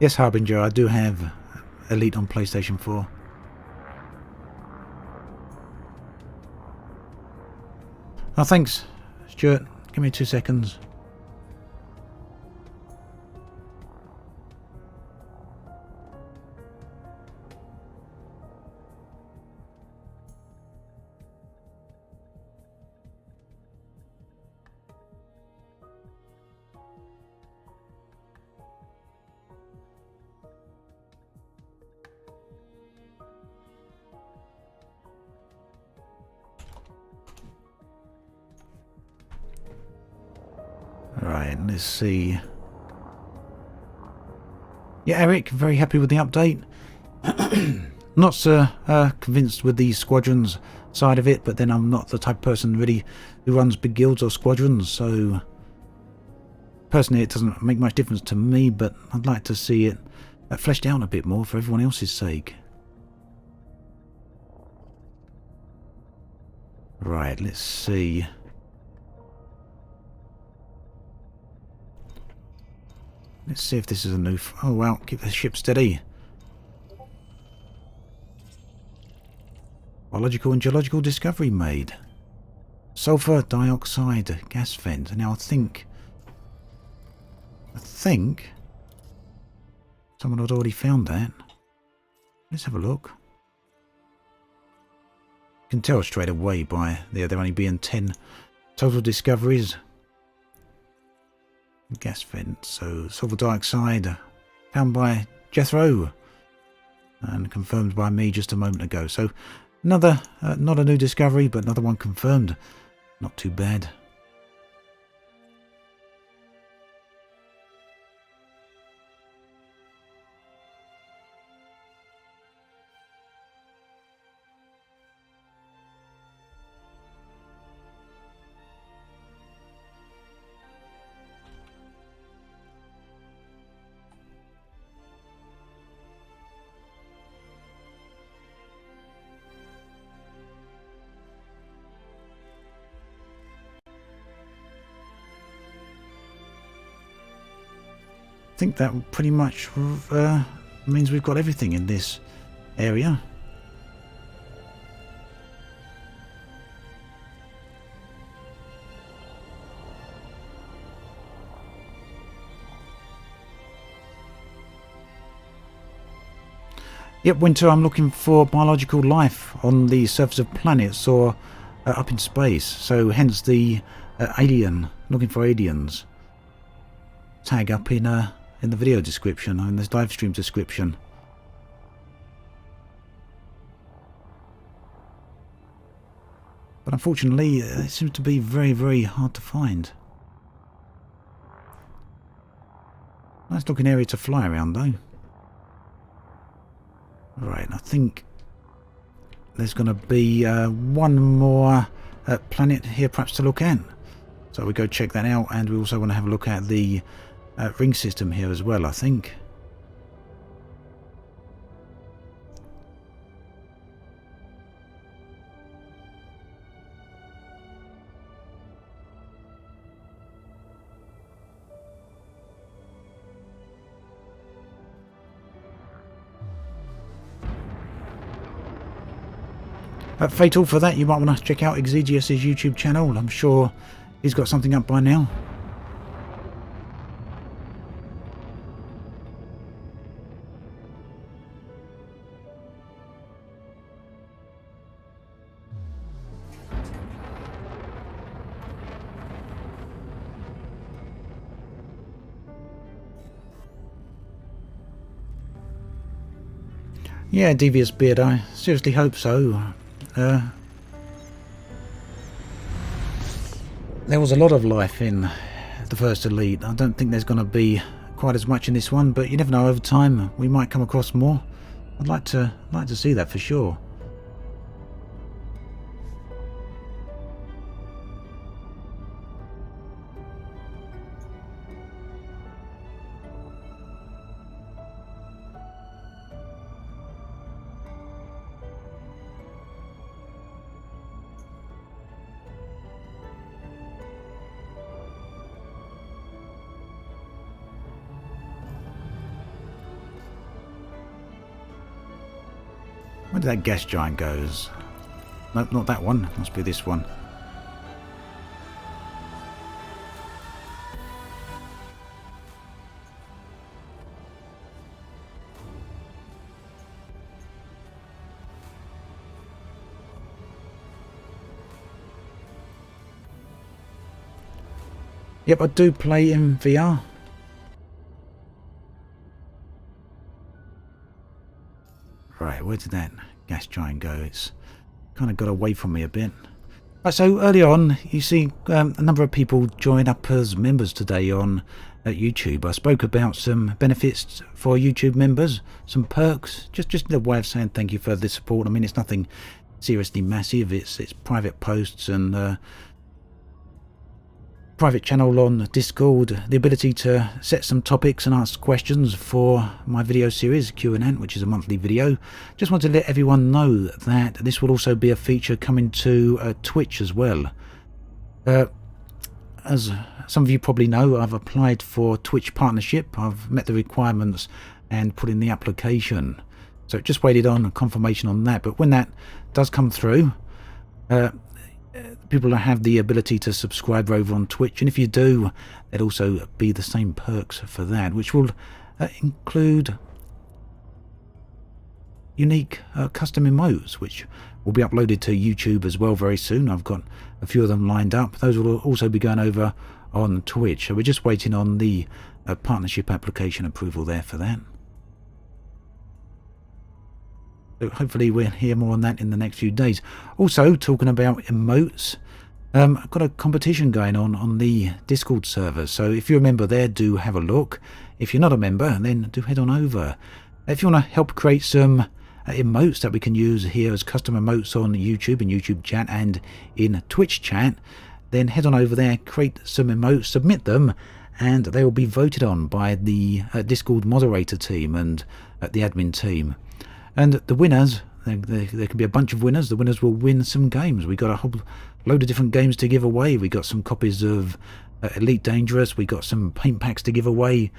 Yes, Harbinger, I do have Elite on PlayStation 4. Oh, thanks, Stuart. Give me 2 seconds. Right, let's see. Yeah, Eric, very happy with the update. Not so convinced with the squadrons side of it, but then I'm not the type of person really who runs big guilds or squadrons, so personally it doesn't make much difference to me, but I'd like to see it fleshed out a bit more for everyone else's sake. Right, let's see. Let's see if this is a new... Oh, well, keep the ship steady. Biological and geological discovery made. Sulfur dioxide gas vent. Now, I think someone had already found that. Let's have a look. You can tell straight away by there only being 10 total discoveries. Gas vent, so sulfur dioxide found by Jethro and confirmed by me just a moment ago. So another, not a new discovery, but another one confirmed. Not too bad. I think that pretty much means we've got everything in this area. Yep, Winter, I'm looking for biological life on the surface of planets or up in space, so hence the alien, looking for aliens. Tag up in the video description, in this live stream description. But unfortunately, it seems to be very, very hard to find. Nice looking area to fly around though. Right, I think there's going to be one more planet here perhaps to look at. So we go check that out, and we also want to have a look at the ring system here as well, I think. Fatal, for that you might want to check out Exigeous' YouTube channel. I'm sure he's got something up by now. Yeah, Devious Beard, I seriously hope so. There was a lot of life in the first Elite. I don't think there's going to be quite as much in this one, but you never know, over time we might come across more. I'd like to see that for sure. Where did that gas giant goes? Nope, not that one. Must be this one. Yep, I do play in VR. Right, where did that gas giant go? It's kind of got away from me a bit. Right, so early on, you see a number of people join up as members today on YouTube. I spoke about some benefits for YouTube members, some perks, just a way of saying thank you for the support. I mean, it's nothing seriously massive. It's private posts and private channel on Discord, the ability to set some topics and ask questions for my video series Q&A, which is a monthly video. Just want to let everyone know that this will also be a feature coming to Twitch as well. As some of you probably know, I've applied for Twitch partnership. I've met the requirements and put in the application, so just waited on confirmation on that. But when that does come through, people have the ability to subscribe over on Twitch, and if you do, there'll also be the same perks for that, which will include unique custom emotes, which will be uploaded to YouTube as well very soon. I've got a few of them lined up. Those will also be going over on Twitch, so we're just waiting on the partnership application approval there for that. So hopefully we'll hear more on that in the next few days. Also, talking about emotes, I've got a competition going on the Discord server. So if you're a member there, do have a look. If you're not a member, then do head on over. If you want to help create some emotes that we can use here as custom emotes on YouTube and YouTube chat and in Twitch chat, then head on over there, create some emotes, submit them, and they will be voted on by the Discord moderator team and the admin team. And the winners, there can be a bunch of winners. The winners will win some games. We got a whole load of different games to give away. We got some copies of Elite Dangerous. We got some paint packs to give away.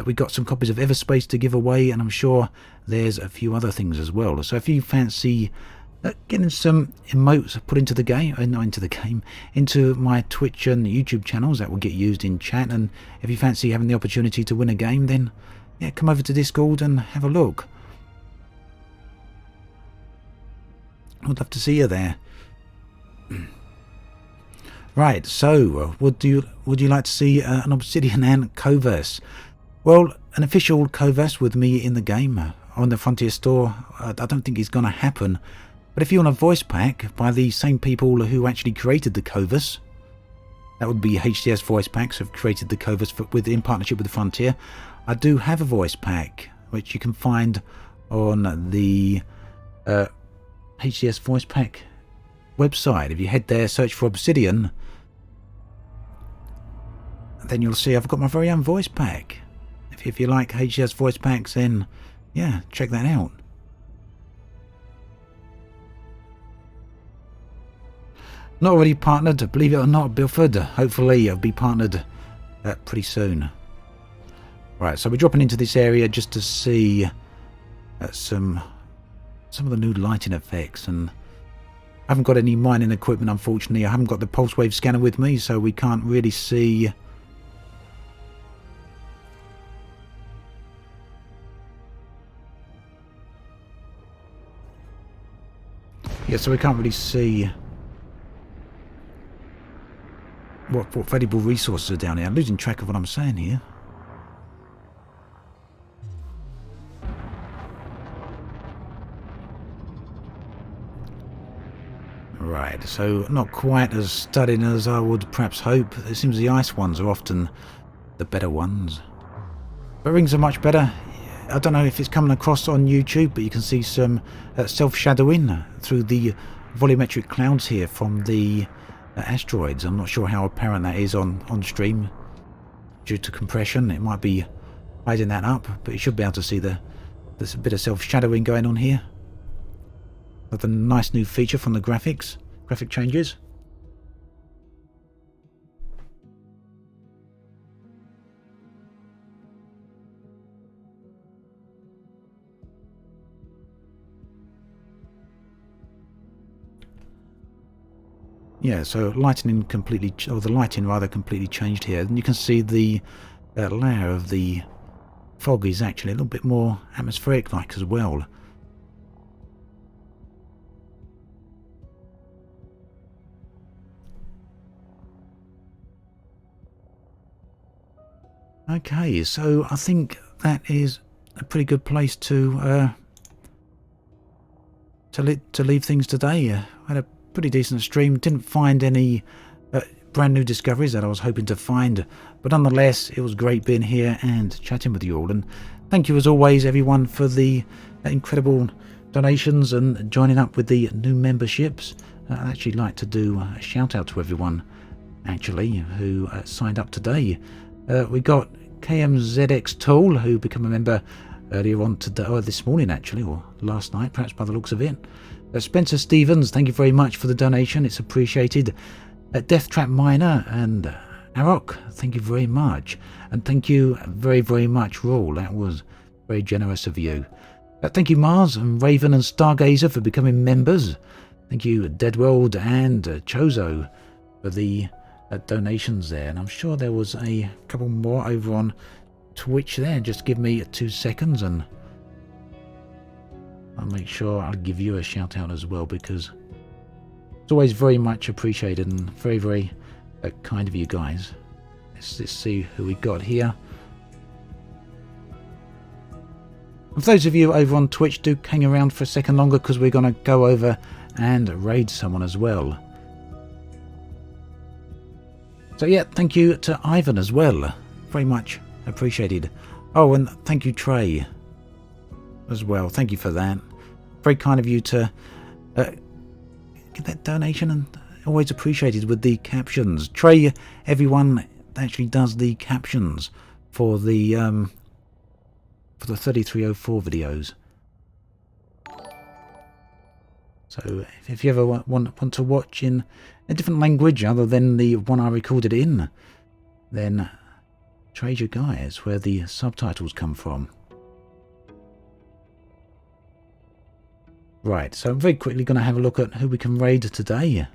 We got some copies of Everspace to give away, and I'm sure there's a few other things as well. So if you fancy getting some emotes put into the game, not into the game, into my Twitch and YouTube channels, that will get used in chat. And if you fancy having the opportunity to win a game, then yeah, come over to Discord and have a look. I'd love to see you there. Right, so would you like to see an Obsidian Ant Coverse? Well, an official Coverse with me in the game on the Frontier store, I don't think it's going to happen. But if you want a voice pack by the same people who actually created the Coverse, that would be HCS Voice Packs have created the Coverse in partnership with the Frontier. I do have a voice pack which you can find on the HCS Voice Pack website. If you head there, search for Obsidian, then you'll see I've got my very own voice pack. If you like HCS Voice Packs, then yeah, check that out. Not already partnered, believe it or not, Bilford. Hopefully I'll be partnered pretty soon. Right, so we're dropping into this area just to see some of the new lighting effects, and I haven't got any mining equipment, unfortunately. I haven't got the pulse wave scanner with me, so we can't really see so we can't really see what valuable resources are down here. I'm losing track of what I'm saying here. Right, so not quite as stunning as I would perhaps hope. It seems the ice ones are often the better ones. But rings are much better. I don't know if it's coming across on YouTube, but you can see some self-shadowing through the volumetric clouds here from the asteroids. I'm not sure how apparent that is on stream due to compression. It might be hiding that up, but you should be able to see there's a bit of self-shadowing going on here. Another nice new feature from the graphic changes. Yeah, so the lighting rather completely changed here, and you can see the layer of the fog is actually a little bit more atmospheric-like as well. Okay, so I think that is a pretty good place to leave things today. I had a pretty decent stream. Didn't find any brand new discoveries that I was hoping to find, but nonetheless, it was great being here and chatting with you all. And thank you as always, everyone, for the incredible donations and joining up with the new memberships. I'd actually like to do a shout out to everyone actually who signed up today. We got KMZX Tool, who became a member earlier on today, or this morning actually, or last night perhaps by the looks of it. Spencer Stevens, thank you very much for the donation, it's appreciated. Death Trap Miner and Arok, thank you very much. And thank you very, very much, Raul, that was very generous of you. Thank you Mars and Raven and Stargazer for becoming members. Thank you Deadworld and Chozo for the donations there. And I'm sure there was a couple more over on Twitch there. Just give me 2 seconds and I'll make sure I'll give you a shout out as well, because it's always very much appreciated and very, very kind of you guys. Let's see who we got here. And for those of you over on Twitch, do hang around for a second longer, because we're going to go over and raid someone as well. So yeah, thank you to Ivan as well. Very much appreciated. Oh, and thank you Trey as well. Thank you for that. Very kind of you to get that donation, and always appreciated with the captions. Trey, everyone actually does the captions for the 3304 videos. So if you ever want to watch in a different language other than the one I recorded in, then Trey's your guy. It's where the subtitles come from. Right, so I'm very quickly going to have a look at who we can raid today.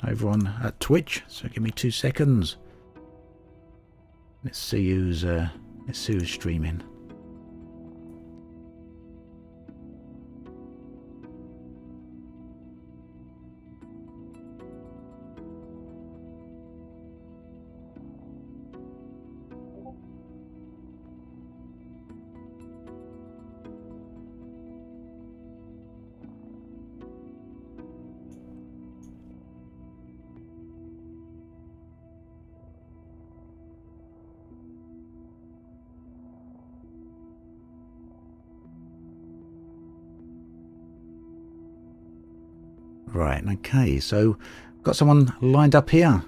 Over on Twitch, so give me 2 seconds. Let's see who's streaming. Right, okay, so got someone lined up here.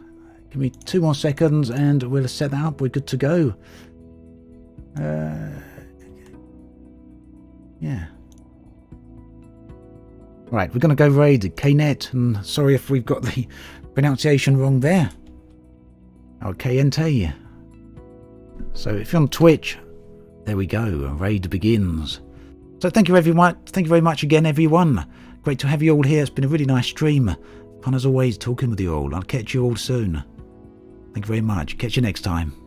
Give me 2 more seconds and we'll set that up. We're good to go. Yeah. Right, we're going to go raid KNet, and sorry if we've got the pronunciation wrong there. Okay, Ente. So if you're on Twitch, there we go, raid begins. So thank you everyone, thank you very much again everyone. Great to have you all here. It's been a really nice stream. Fun as always talking with you all. I'll catch you all soon. Thank you very much. Catch you next time.